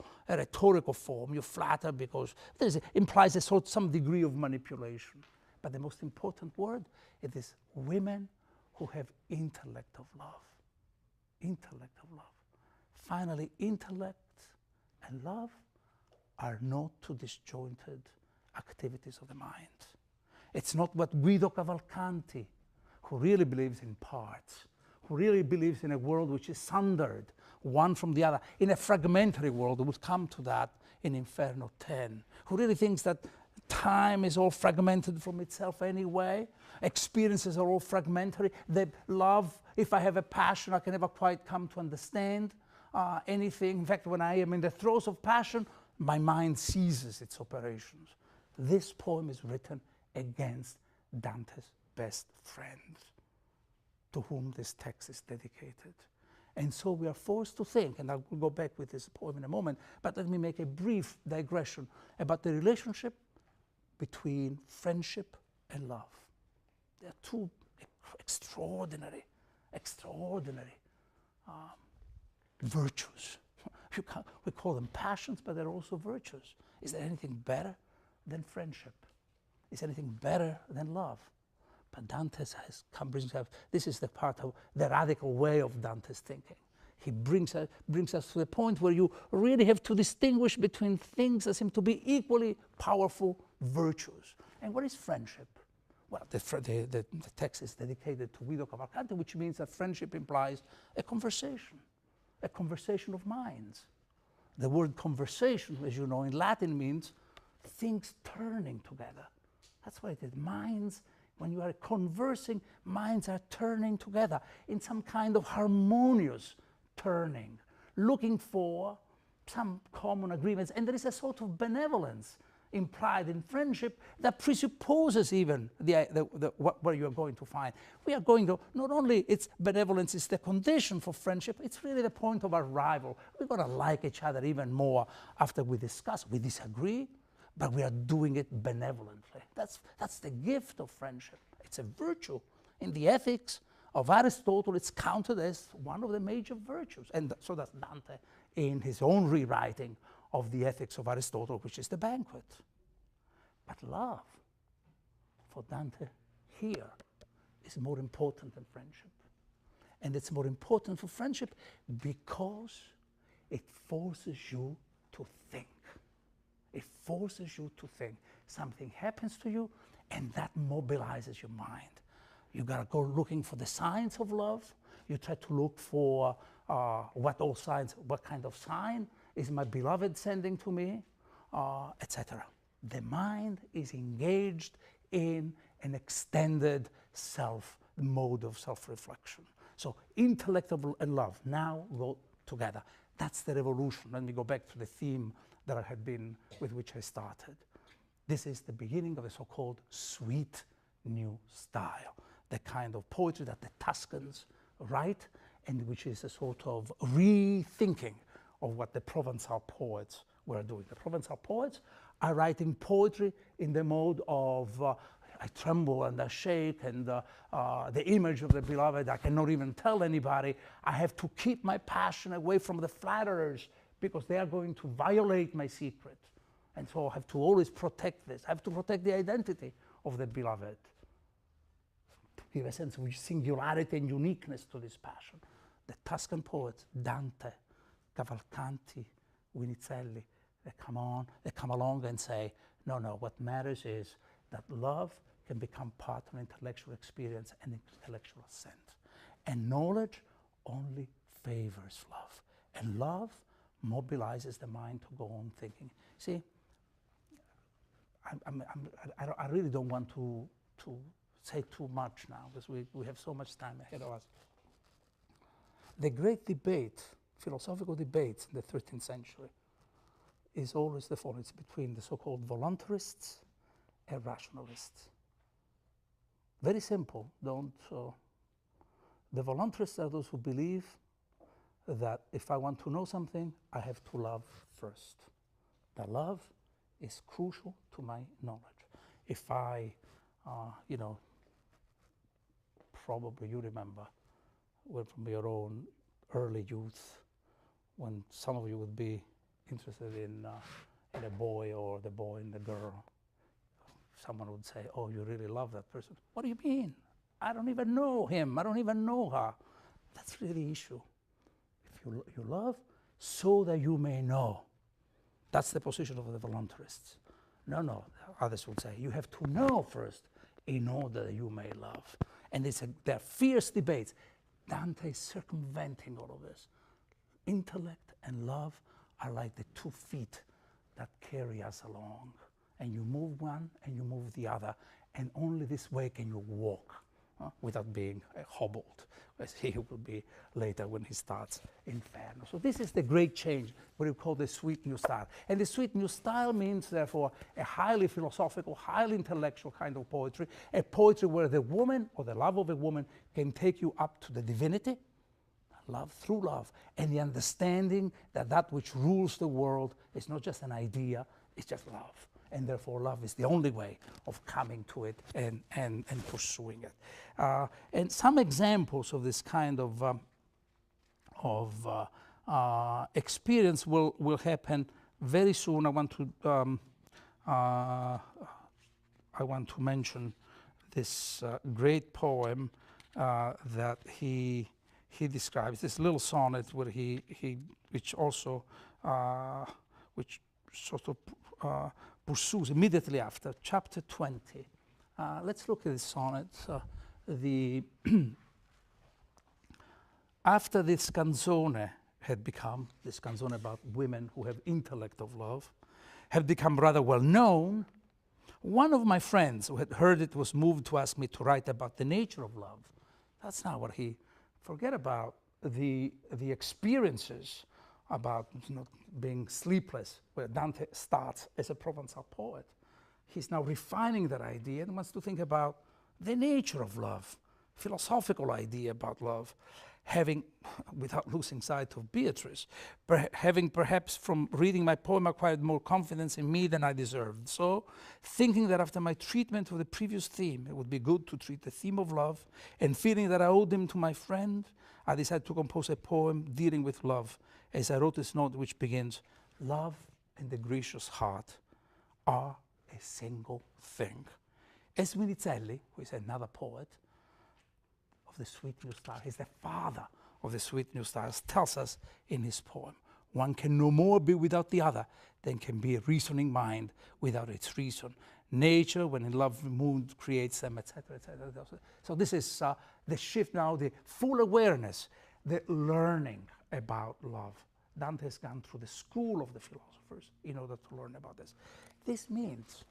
form. You flatter because it implies some degree of manipulation. But the most important word, it is women who have intellect of love. Intellect of love. Finally, intellect and love are not two disjointed activities of the mind. It's not what Guido Cavalcanti, who really believes in parts, who really believes in a world which is sundered one from the other, in a fragmentary world. We'll come to that in Inferno 10, who really thinks that time is all fragmented from itself anyway, experiences are all fragmentary, that love, if I have a passion, I can never quite come to understand anything. In fact, when I am in the throes of passion, my mind ceases its operations. This poem is written against Dante's best friend, to whom this text is dedicated. And so we are forced to think, and I will go back with this poem in a moment, but let me make a brief digression about the relationship between friendship and love. They are two extraordinary virtues. We call them passions, but they're also virtues. Is there anything better than friendship? Is there anything better than love? But Dante brings up, this is the part of the radical way of Dante's thinking. He brings us to the point where you really have to distinguish between things that seem to be equally powerful virtues. And what is friendship? Well, the text is dedicated to Guido Cavalcanti, which means that friendship implies a conversation of minds. The word conversation, as you know, in Latin means things turning together. That's what it is. Minds, when you are conversing, minds are turning together in some kind of harmonious turning, looking for some common agreements. And there is a sort of benevolence implied in friendship that presupposes even what you are going to find. We are going to, not only its benevolence is the condition for friendship, it's really the point of arrival. We're going to like each other even more after we discuss. We disagree, but we are doing it benevolently. That's the gift of friendship. It's a virtue. In the ethics of Aristotle, it's counted as one of the major virtues. And so does Dante in his own rewriting of the ethics of Aristotle, which is the banquet. But love, for Dante, here is more important than friendship. And it's more important for friendship because it forces you to think. It forces you to think. Something happens to you, and that mobilizes your mind. You gotta go looking for the signs of love. You try to look for what kind of sign is my beloved sending to me, etc. The mind is engaged in an extended mode of self-reflection. So intellect and love now go together. That's the revolution. Let me go back to the theme that with which I started. This is the beginning of a so-called sweet new style, the kind of poetry that the Tuscans write, and which is a sort of rethinking of what the Provençal poets were doing. The Provençal poets are writing poetry in the mode of I tremble and I shake, and the image of the beloved, I cannot even tell anybody. I have to keep my passion away from the flatterers because they are going to violate my secret. And so I have to always protect this. I have to protect the identity of the beloved. To give a sense of singularity and uniqueness to this passion. The Tuscan poets, Dante, Cavalcanti, Vinizelli, they come along and say, no, what matters is that love can become part of an intellectual experience and intellectual assent. And knowledge only favors love. And love mobilizes the mind to go on thinking. See, I really don't want to say too much now because we have so much time ahead of us. The great debate, philosophical debates in the 13th century, is always the following. It's between the so-called voluntarists and rationalists. Very simple. The voluntarists are those who believe that if I want to know something, I have to love first. That love is crucial to my knowledge. If I, probably you remember from your own early youth, when some of you would be interested in a boy or the boy and the girl, someone would say, oh, you really love that person. What do you mean? I don't even know him. I don't even know her. That's really the issue. If you love so that you may know. That's the position of the voluntarists. No, others would say, you have to know first in order that you may love. And they're fierce debates. Dante is circumventing all of this. Intellect and love are like the 2 feet that carry us along. And you move one and you move the other. And only this way can you walk without being hobbled, as he will be later when he starts Inferno. So this is the great change, what we call the sweet new style. And the sweet new style means, therefore, a highly philosophical, highly intellectual kind of poetry, a poetry where the woman or the love of a woman can take you up to the divinity, love through love, and the understanding that that which rules the world is not just an idea, it's just love. And therefore love is the only way of coming to it and pursuing it. And some examples of this kind of experience will happen very soon. I want to mention this great poem that he describes, this little sonnet where which sort of pursues immediately after, chapter 20. Let's look at this sonnet. After this canzone had become, this canzone about women who have intellect of love, had become rather well known, one of my friends who had heard it was moved to ask me to write about the nature of love. That's not what forget about the experiences about being sleepless, where Dante starts as a Provençal poet. He's now refining that idea and wants to think about the nature of love, philosophical idea about love, having, without losing sight of Beatrice, having perhaps from reading my poem acquired more confidence in me than I deserved. So, thinking that after my treatment of the previous theme, it would be good to treat the theme of love, and feeling that I owed him to my friend, I decided to compose a poem dealing with love, as I wrote this note which begins, love and the gracious heart are a single thing. As Minicelli, who is another poet of the Sweet New Style, he's the father of the Sweet New Styles, tells us in his poem, one can no more be without the other than can be a reasoning mind without its reason. Nature, when in love mood, creates them, etc., etc. So this is the shift now, the full awareness, the learning about love. Dante has gone through the school of the philosophers in order to learn about this. This means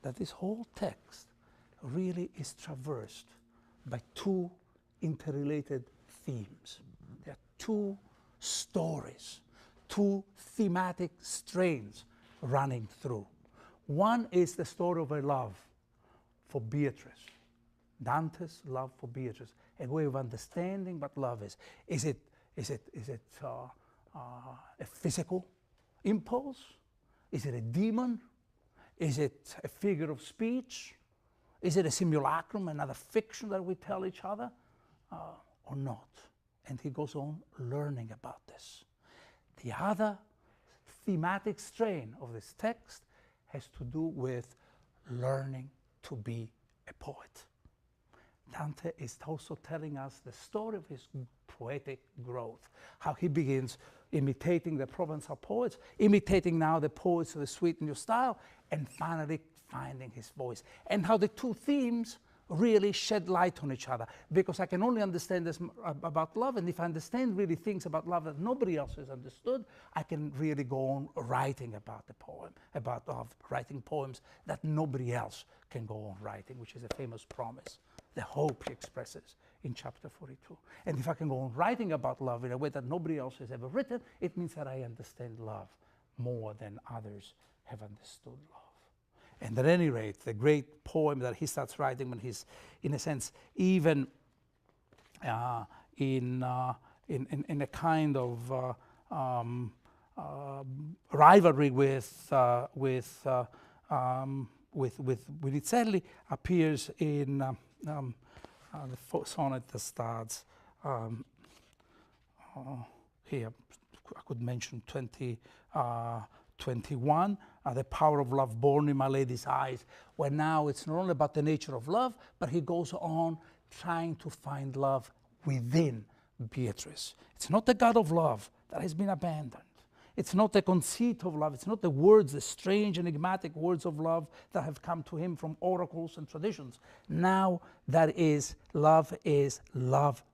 that this whole text really is traversed by two interrelated themes. There are two stories, two thematic strains running through. One is the story of a love for Beatrice, Dante's love for Beatrice, a way of understanding what love is. Is it a physical impulse? Is it a demon? Is it a figure of speech? Is it a simulacrum, another fiction that we tell each other, or not? And he goes on learning about this. The other thematic strain of this text has to do with learning to be a poet. Dante is also telling us the story of his poetic growth, how he begins imitating the Provençal poets, imitating now the poets of the Sweet New Style, and finally finding his voice. And how the two themes really shed light on each other, because I can only understand this about love, and if I understand really things about love that nobody else has understood, I can really go on writing about the poem, about love, writing poems that nobody else can go on writing, which is a famous promise, the hope he expresses in chapter 42. And if I can go on writing about love in a way that nobody else has ever written, it means that I understand love more than others have understood love. And at any rate, the great poem that he starts writing when he's, in a sense, even in a kind of rivalry with Minicelli, appears in the sonnet that starts here. I could mention 21, the power of love born in my lady's eyes, where now it's not only about the nature of love, but he goes on trying to find love within Beatrice. It's not the God of love that has been abandoned. It's not the conceit of love. It's not the words, the strange, enigmatic words of love that have come to him from oracles and traditions. Now that is love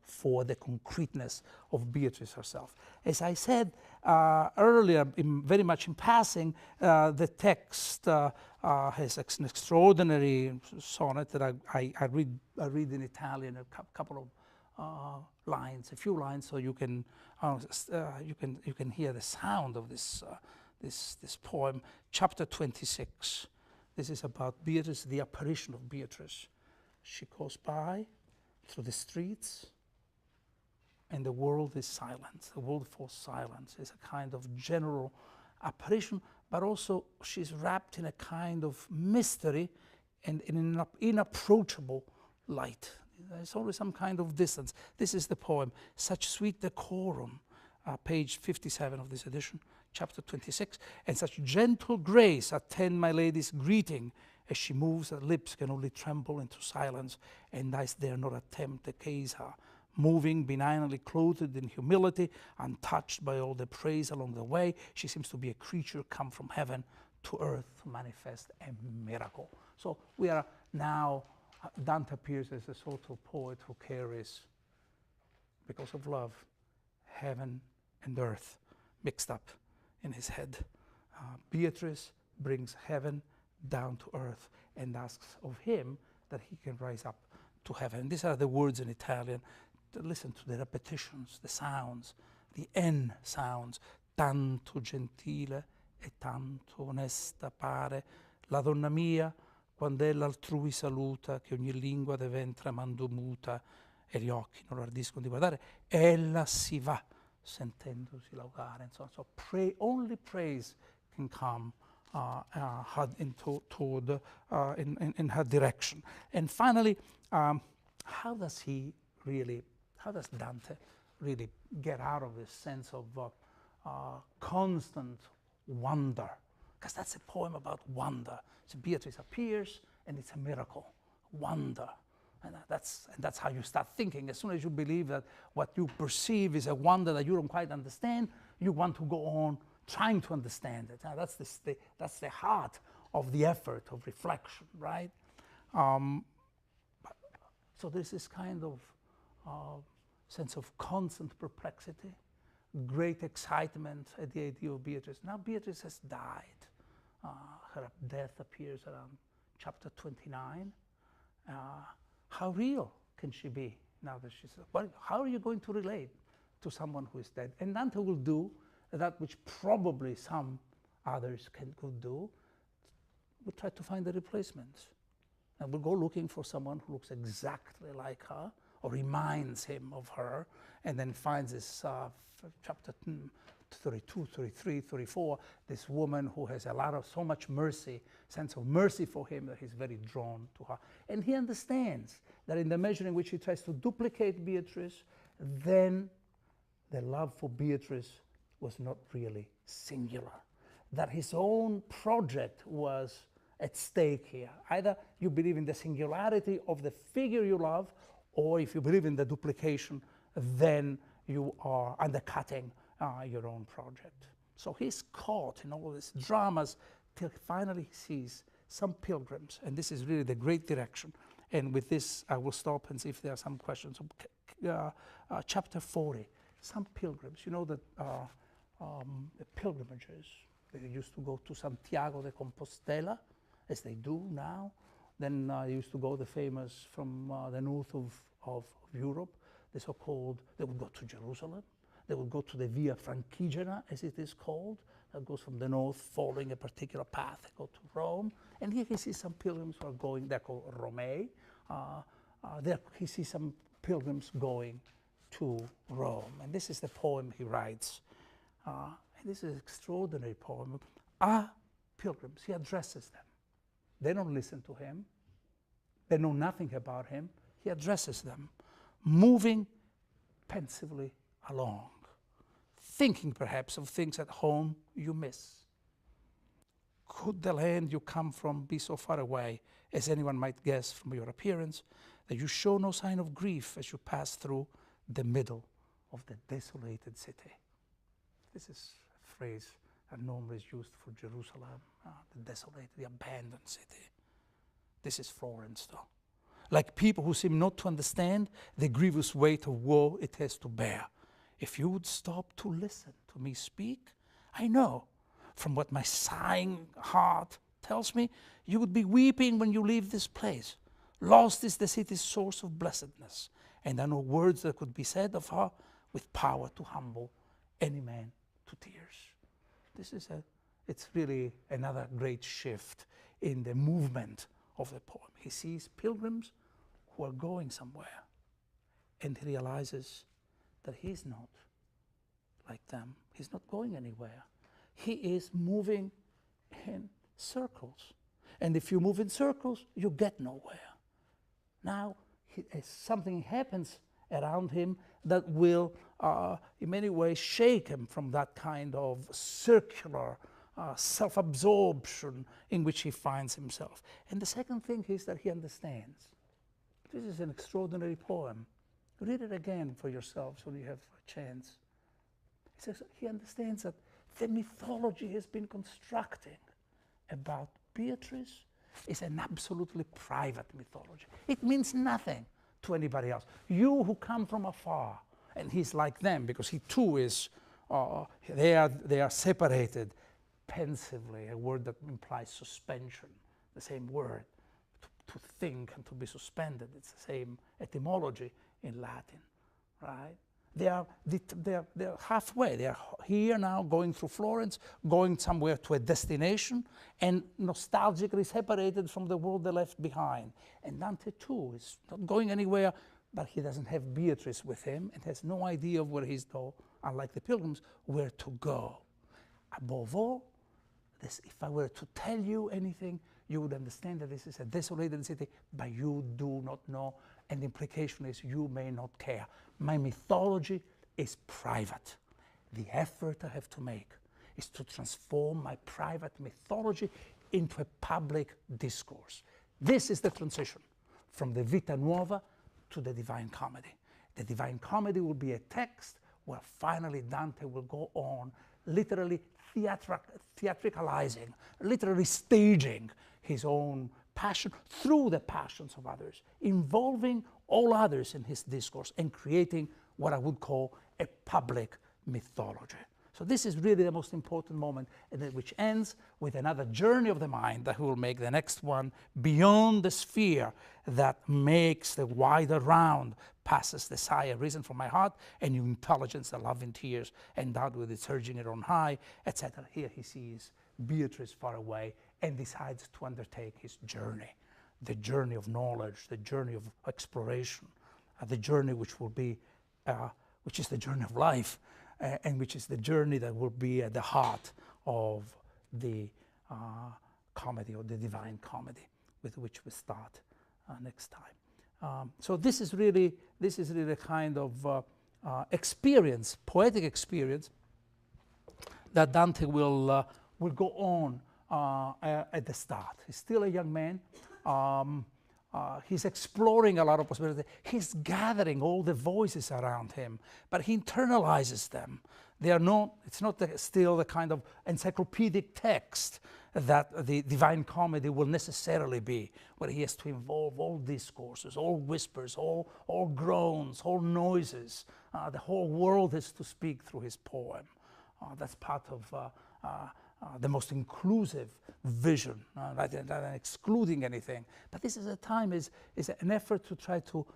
for the concreteness of Beatrice herself. As I said earlier, very much in passing, the text has an extraordinary sonnet that I read in Italian, a couple of lines, a few lines, so you can hear the sound of this poem. Chapter 26. This is about Beatrice, the apparition of Beatrice. She goes by through the streets, and the world is silent. The world falls silent. It's a kind of general apparition, but also she's wrapped in a kind of mystery and in an inapproachable light. There's always some kind of distance. This is the poem, Such Sweet Decorum, page 57 of this edition, chapter 26, and such gentle grace attend my lady's greeting, as she moves, her lips can only tremble into silence, and I dare not attempt to gaze her, moving, benignly clothed in humility, untouched by all the praise along the way. She seems to be a creature come from heaven to earth to manifest a miracle. So we are now, Dante appears as a sort of poet who carries, because of love, heaven and earth mixed up in his head. Beatrice brings heaven down to earth and asks of him that he can rise up to heaven. These are the words in Italian. Listen to the repetitions, the sounds, the N sounds. Tanto gentile e tanto onesta pare la donna mia, quando è l'altrui saluta, che ogni lingua de ventre amando muta, e gli occhi non ardiscono di guardare, ella si va, sentendosi laudare. And so only praise can come in her direction. And finally, how does Dante really get out of this sense of constant wonder? Because that's a poem about wonder. So Beatrice appears, and it's a miracle. wonder. And that's how you start thinking. As soon as you believe that what you perceive is a wonder that you don't quite understand, you want to go on trying to understand it. That's the heart of the effort of reflection, right? So there's this kind of sense of constant perplexity, great excitement at the idea of Beatrice. Now Beatrice has died. Her death appears around chapter 29. How real can she be now that she's... Well, how are you going to relate to someone who is dead? And Dante will do that which probably some others could do. We'll try to find the replacements. And we'll go looking for someone who looks exactly like her or reminds him of her, and then finds this chapter 32, 33, 34, this woman who has so much mercy, sense of mercy for him that he's very drawn to her. And he understands that in the measure in which he tries to duplicate Beatrice, then the love for Beatrice was not really singular, that his own project was at stake here. Either you believe in the singularity of the figure you love, or if you believe in the duplication, then you are undercutting your own project. So he's caught in all these dramas till finally he sees some pilgrims, and this is really the great direction. And with this, I will stop and see if there are some questions. Chapter 40, some pilgrims. You know that the pilgrimages, they used to go to Santiago de Compostela, as they do now. Then they used to go the famous from the north of Europe, the so-called, they would go to Jerusalem. They would go to the Via Francigena, as it is called, that goes from the north, following a particular path. They go to Rome. And here he sees some pilgrims who are going, they're called Romei. There he sees some pilgrims going to Rome. And this is the poem he writes. And this is an extraordinary poem. Pilgrims, he addresses them. They don't listen to him. They know nothing about him. He addresses them, moving pensively along, thinking perhaps of things at home you miss. Could the land you come from be so far away, as anyone might guess from your appearance, that you show no sign of grief as you pass through the middle of the desolated city? This is a phrase that normally is used for Jerusalem, the desolated, the abandoned city. This is Florence, though. Like people who seem not to understand the grievous weight of woe it has to bear. If you would stop to listen to me speak, I know, from what my sighing heart tells me, you would be weeping when you leave this place. Lost is the city's source of blessedness, and I know words that could be said of her with power to humble any man to tears. It's really another great shift in the movement of the poem. He sees pilgrims who are going somewhere, and he realizes that he's not like them. He's not going anywhere. He is moving in circles. And if you move in circles, you get nowhere. Now, something happens around him that will, in many ways, shake him from that kind of circular self-absorption in which he finds himself. And the second thing is that he understands. This is an extraordinary poem. Read it again for yourselves when you have a chance. He says he understands that the mythology he has been constructing about Beatrice is an absolutely private mythology. It means nothing to anybody else. You who come from afar, and he's like them because he too is, they are separated pensively, a word that implies suspension, the same word, to think and to be suspended. It's the same etymology in Latin, right? They are halfway. They are here now, going through Florence, going somewhere to a destination, and nostalgically separated from the world they left behind. And Dante too is not going anywhere, but he doesn't have Beatrice with him and has no idea of where he's, though, unlike the pilgrims, where to go. Above all, if I were to tell you anything, you would understand that this is a desolated city, but you do not know, and the implication is you may not care. My mythology is private. The effort I have to make is to transform my private mythology into a public discourse. This is the transition from the Vita Nuova to the Divine Comedy. The Divine Comedy will be a text where finally Dante will go on literally theatricalizing, literally staging his own passion through the passions of others, involving all others in his discourse and creating what I would call a public mythology. So this is really the most important moment, and which ends with another journey of the mind that we will make the next one beyond the sphere that makes the wider round, passes the sigh of reason from my heart, and your intelligence, the love in tears, endowed with its urging it on high, etc. Here he sees Beatrice far away and decides to undertake his journey, the journey of knowledge, the journey of exploration, the journey which will be, which is the journey of life, and which is the journey that will be at the heart of the comedy, or the Divine Comedy, with which we start next time. So this is really a kind of experience, poetic experience, that Dante will go on at the start. He's still a young man. He's exploring a lot of possibilities. He's gathering all the voices around him, but he internalizes them. They are not, it's not still the kind of encyclopedic text that the Divine Comedy will necessarily be, where he has to involve all discourses, all whispers, all groans, all noises. The whole world has to speak through his poem. That's part of the most inclusive vision, rather than excluding anything. But this is a time, is an effort to try to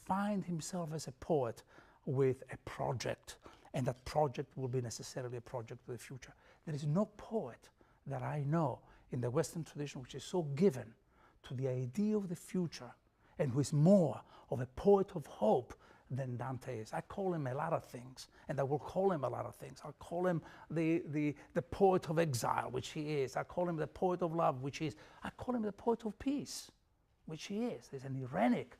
find himself as a poet with a project, and that project will be necessarily a project of the future. There is no poet that I know in the Western tradition which is so given to the idea of the future, and who is more of a poet of hope than Dante is. I call him a lot of things, and I will call him a lot of things. I'll call him the poet of exile, which he is. I call him the poet of love, which he is. I call him the poet of peace, which he is. There's an ironic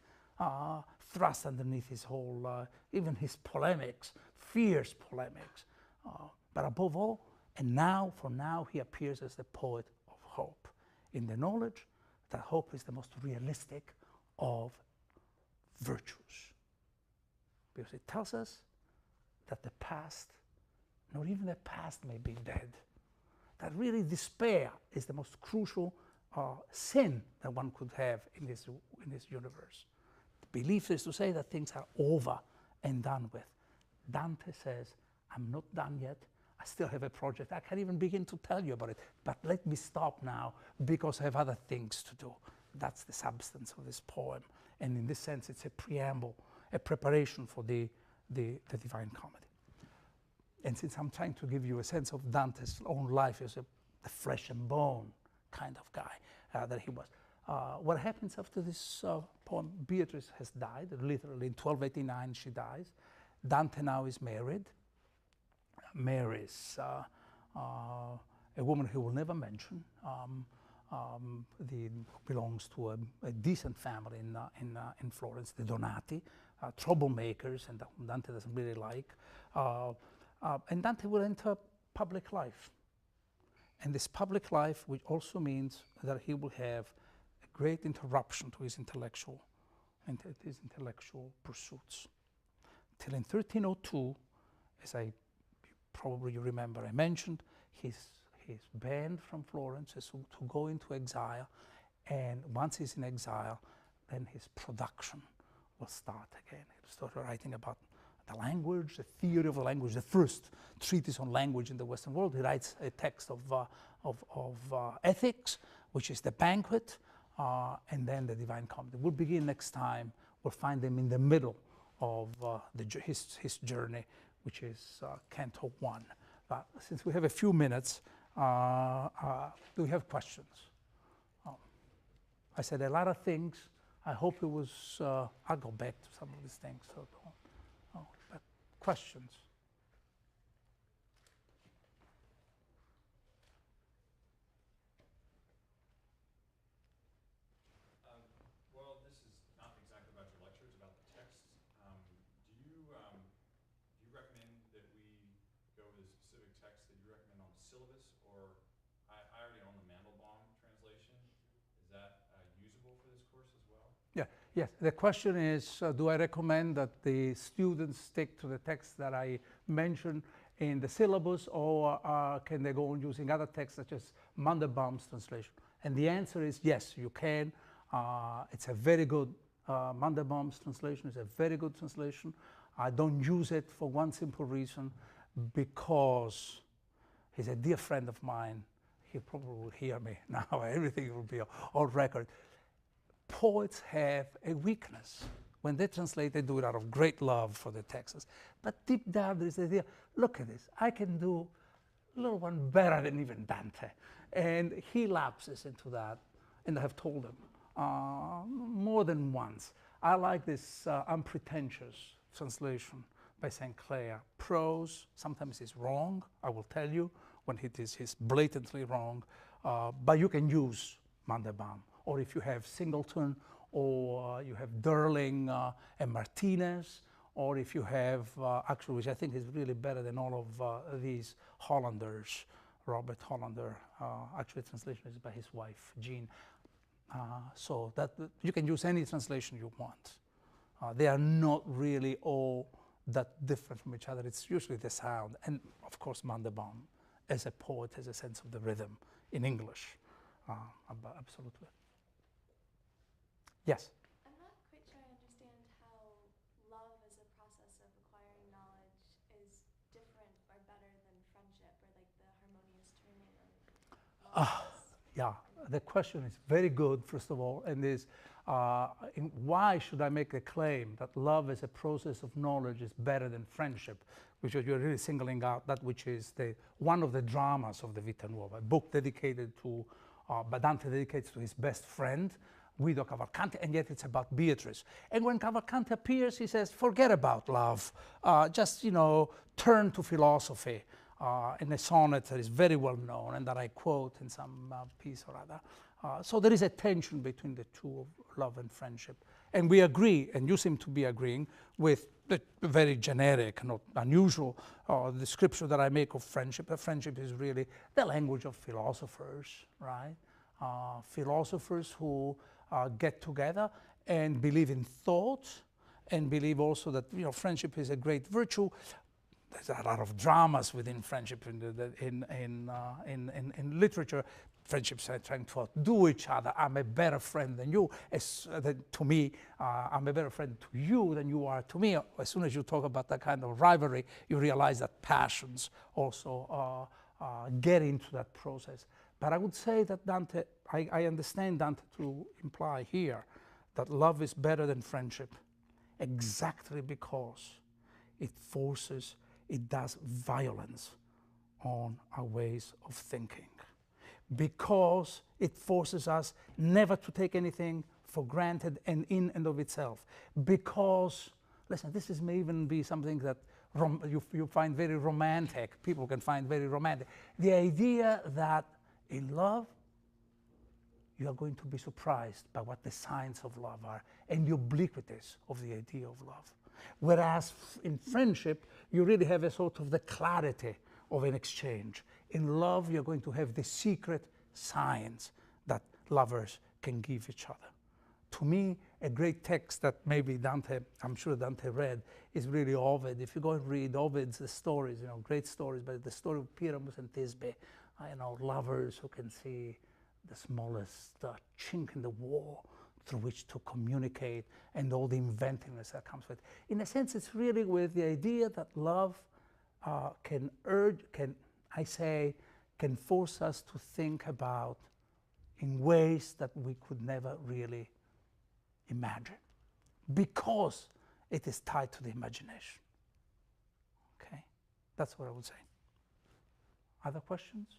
thrust underneath his whole, even his polemics, fierce polemics. But above all, and now, for now, he appears as the poet of hope, in the knowledge that hope is the most realistic of virtues. Because it tells us that the past, not even the past, may be dead. That really despair is the most crucial sin that one could have in this universe. The belief is to say that things are over and done with. Dante says, I'm not done yet. I still have a project. I can't even begin to tell you about it. But let me stop now because I have other things to do. That's the substance of this poem. And in this sense, it's a preamble, a preparation for the Divine Comedy. And since I'm trying to give you a sense of Dante's own life as a flesh and bone kind of guy that he was, what happens after this poem? Beatrice has died, literally in 1289 she dies. Dante now is married, marries a woman he will never mention, who belongs to a decent family in Florence, the Donati, troublemakers, and Dante doesn't really like. And Dante will enter public life. And this public life, which also means that he will have a great interruption to his intellectual pursuits. Till in 1302, as probably you remember, I mentioned, he's banned from Florence to go into exile, and once he's in exile, then his production will start again. He'll start writing about the language, the theory of the language, the first treatise on language in the Western world. He writes a text of ethics, which is the Banquet, and then the Divine Comedy. We'll begin next time. We'll find him in the middle of his journey, which is Canto 1. But since we have a few minutes, do we have questions? I said a lot of things. I hope it was, I'll go back to some of these things. So but questions? Well, this is not exactly about your lecture, it's about the text. Do you recommend that we go with a specific text that you recommend on the syllabus, or I already own the Mandelbaum translation. Is that usable for this course as well? Yes, the question is, do I recommend that the students stick to the text that I mentioned in the syllabus, or can they go on using other texts such as Mandelbaum's translation? And the answer is yes, you can. It's a very good, Mandelbaum's translation is a very good translation. I don't use it for one simple reason, because he's a dear friend of mine. He probably will hear me now. Everything will be on record. Poets have a weakness. When they translate, they do it out of great love for the texts. But deep down, there is the idea, look at this, I can do a little one better than even Dante. And he lapses into that, and I have told him more than once. I like this unpretentious translation by St. Clair. Prose sometimes is wrong, I will tell you, when it is he's blatantly wrong, but you can use Mandelbaum. Or if you have Singleton, or you have Durling and Martinez, or if you have, actually, which I think is really better than all of these Hollanders, Robert Hollander, actually translation is by his wife, Jean. So that you can use any translation you want. They are not really all that different from each other. It's usually the sound. And of course, Mandelbaum, as a poet, has a sense of the rhythm in English. Absolutely. Yes? I'm not quite sure I understand how love as a process of acquiring knowledge is different or better than friendship, or like the harmonious turning of love. Yeah, the question is very good, first of all, and is why should I make a claim that love as a process of knowledge is better than friendship, which you're really singling out that which is one of the dramas of the Vita Nuova, a book dedicated to, but Dante dedicates to his best friend, Guido Cavalcanti, and yet it's about Beatrice. And when Cavalcanti appears, he says, forget about love, just, turn to philosophy, in a sonnet that is very well known and that I quote in some piece or other. So there is a tension between the two, of love and friendship. And we agree, and you seem to be agreeing, with the very generic, not unusual description that I make of friendship. Friendship is really the language of philosophers, right? Philosophers who get together and believe in thought, and believe also that friendship is a great virtue. There's a lot of dramas within friendship in literature. Friendships are trying to outdo each other. I'm a better friend than you. To me, I'm a better friend to you than you are to me. As soon as you talk about that kind of rivalry, you realize that passions also get into that process. But I would say that Dante, I understand Dante to imply here that love is better than friendship, exactly because it does violence on our ways of thinking. Because it forces us never to take anything for granted and in and of itself. Because, listen, this may even be something that you find very romantic, people can find very romantic. The idea that in love, you are going to be surprised by what the signs of love are and the obliquities of the idea of love. Whereas in friendship, you really have a sort of the clarity of an exchange. In love, you're going to have the secret signs that lovers can give each other. To me, a great text that maybe Dante, I'm sure Dante read, is really Ovid. If you go and read Ovid's stories, great stories, but the story of Pyramus and Thisbe, lovers who can see the smallest chink in the wall through which to communicate, and all the inventiveness that comes with it. In a sense, it's really with the idea that love can force us to think about in ways that we could never really imagine, because it is tied to the imagination. Okay? That's what I would say. Other questions?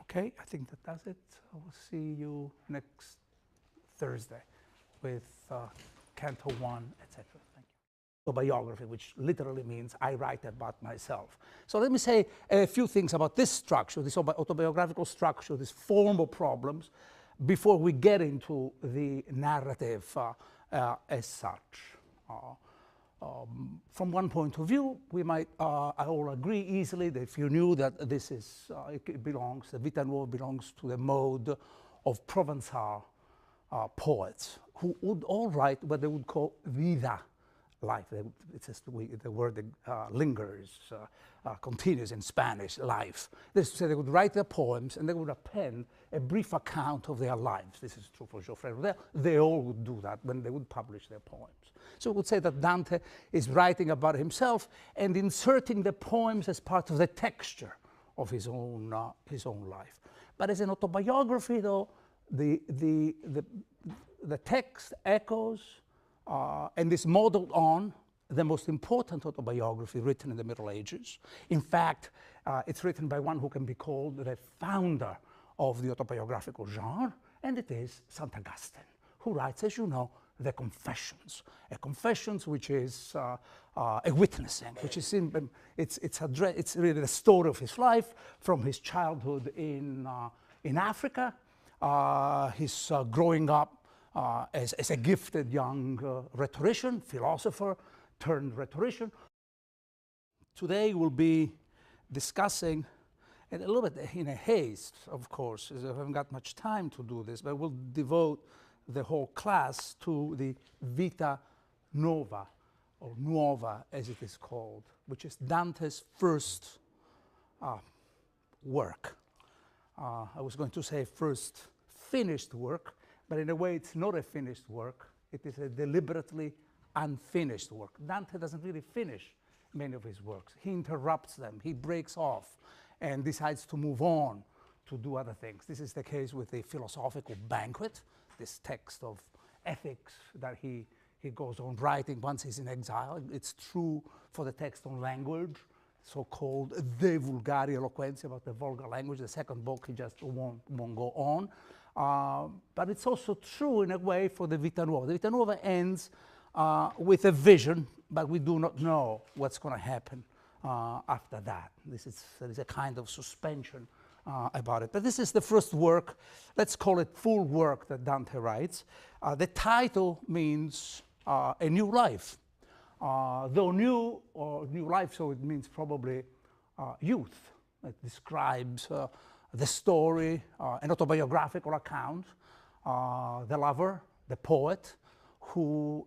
Okay, I think that does it. I will see you next Thursday with Canto 1, etc. Thank you. Autobiography, which literally means I write about myself. So let me say a few things about this structure, this autobiographical structure, these formal problems, before we get into the narrative as such. from one point of view, we might all agree easily that if you knew that this is, the Vita Nuova belongs to the mode of Provençal poets who would all write what they would call vida, life. It's just the word that lingers, continues in Spanish, life. This is to say they would write their poems and they would append a brief account of their lives. This is true for Geoffrey Rodin. They all would do that when they would publish their poems. So we would say that Dante is writing about himself and inserting the poems as part of the texture of his own life. But as an autobiography, though, the text echoes and is modeled on the most important autobiography written in the Middle Ages. In fact, it's written by one who can be called the founder of the autobiographical genre, and it is St. Augustine, who writes, as you know, the Confessions. A Confessions which is a witnessing, which is it's really the story of his life from his childhood in Africa, his growing up as a gifted young rhetorician, philosopher turned rhetorician. Today we'll be discussing, and a little bit in a haste, of course, as I haven't got much time to do this, but we'll devote the whole class to the Vita Nuova, or Nuova as it is called, which is Dante's first work. I was going to say first finished work, but in a way it's not a finished work. It is a deliberately unfinished work. Dante doesn't really finish many of his works. He interrupts them, he breaks off, and decides to move on to do other things. This is the case with the Philosophical Banquet, this text of ethics that he goes on writing once he's in exile. It's true for the text on language, so-called De Vulgari Eloquentia, about the vulgar language. The second book, he just won't go on. But it's also true in a way for the Vita Nuova. The Vita Nuova ends with a vision, but we do not know what's going to happen after that. There is a kind of suspension about it. But this is the first work, let's call it full work, that Dante writes. The title means a new life. Though new, or new life, so it means probably youth. It describes the story, an autobiographical account, the lover, the poet, who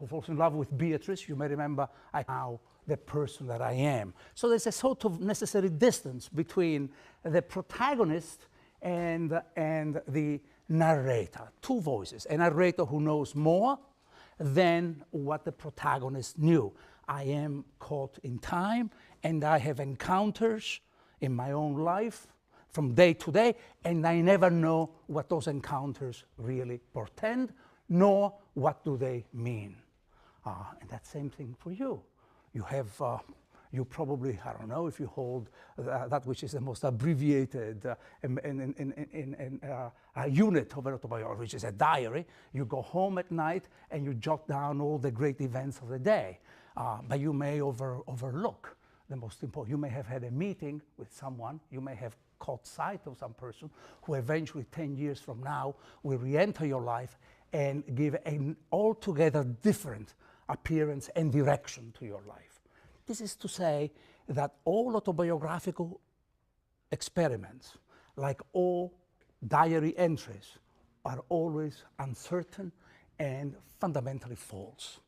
falls in love with Beatrice. You may remember, I now the person that I am. So there's a sort of necessary distance between the protagonist and the narrator. Two voices, a narrator who knows more than what the protagonist knew. I am caught in time, and I have encounters in my own life from day to day, and I never know what those encounters really portend, nor what do they mean. And that same thing for you. You have, you probably, I don't know if you hold that which is the most abbreviated unit of an autobiography, which is a diary. You go home at night and you jot down all the great events of the day, but you may overlook the most important. You may have had a meeting with someone, you may have caught sight of some person who eventually 10 years from now will re-enter your life and give an altogether different appearance and direction to your life. This is to say that all autobiographical experiments, like all diary entries, are always uncertain and fundamentally false.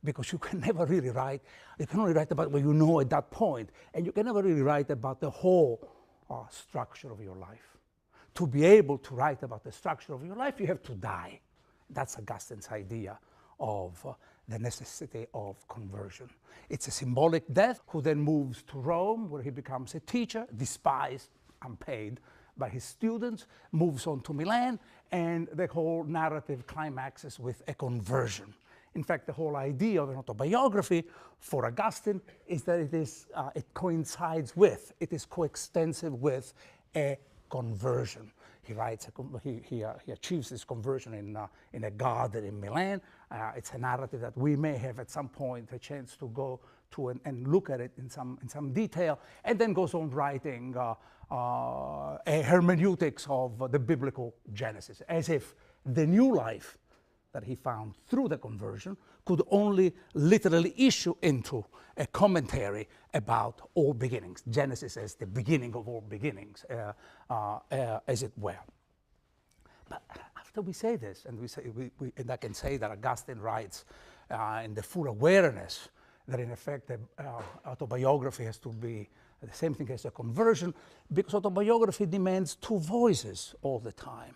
Because you can never really write, you can only write about what you know at that point, and you can never really write about the whole structure of your life. To be able to write about the structure of your life, you have to die. That's Augustine's idea of the necessity of conversion. It's a symbolic death, who then moves to Rome, where he becomes a teacher, despised, unpaid by his students, moves on to Milan, and the whole narrative climaxes with a conversion. In fact, the whole idea of an autobiography for Augustine is that it coincides with, it is coextensive with a conversion. He writes, he achieves this conversion in a garden in Milan. It's a narrative that we may have at some point a chance to go to and look at it in some detail, and then goes on writing a hermeneutics of the biblical Genesis, as if the new life that he found through the conversion could only literally issue into a commentary about all beginnings. Genesis as the beginning of all beginnings, as it were. But after we say this, and and I can say that Augustine writes in the full awareness that in effect the autobiography has to be the same thing as a conversion, because autobiography demands two voices all the time.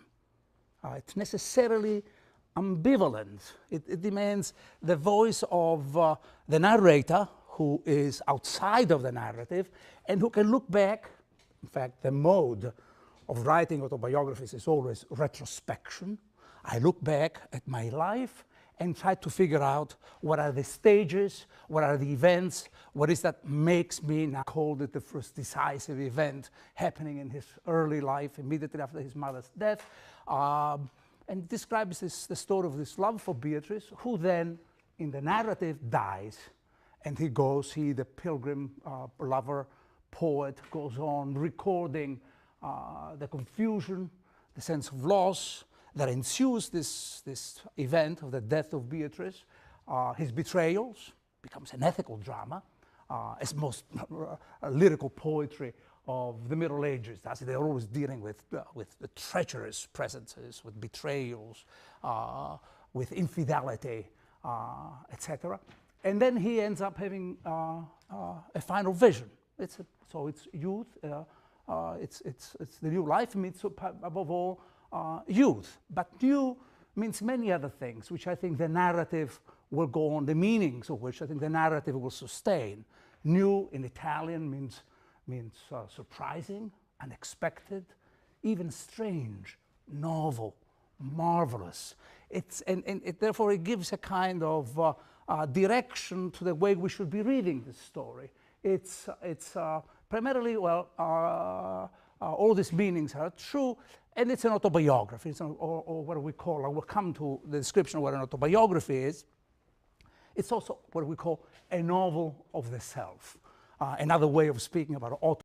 It's necessarily ambivalent. It demands the voice of the narrator, who is outside of the narrative, and who can look back. In fact, the mode of writing autobiographies is always retrospection. I look back at my life and try to figure out what are the stages, what are the events, what is that makes me, now called it the first decisive event happening in his early life, immediately after his mother's death, and describes the story of this love for Beatrice, who then, in the narrative, dies, and he, the pilgrim lover, poet, goes on recording the confusion, the sense of loss that ensues this event of the death of Beatrice, his betrayals, becomes an ethical drama, as most lyrical poetry of the Middle Ages does. They're always dealing with the treacherous presences, with betrayals, with infidelity, etc. And then he ends up having a final vision. So it's youth, it's the new life, means above all youth. But new means many other things, which I think the narrative will go on, the meanings of which I think the narrative will sustain. New in Italian means surprising, unexpected, even strange, novel, marvelous. Therefore it gives a kind of direction to the way we should be reading this story. It's primarily, well, all these meanings are true, and it's an autobiography, or what we call, I will come to the description of what an autobiography is. It's also what we call a novel of the self. Another way of speaking about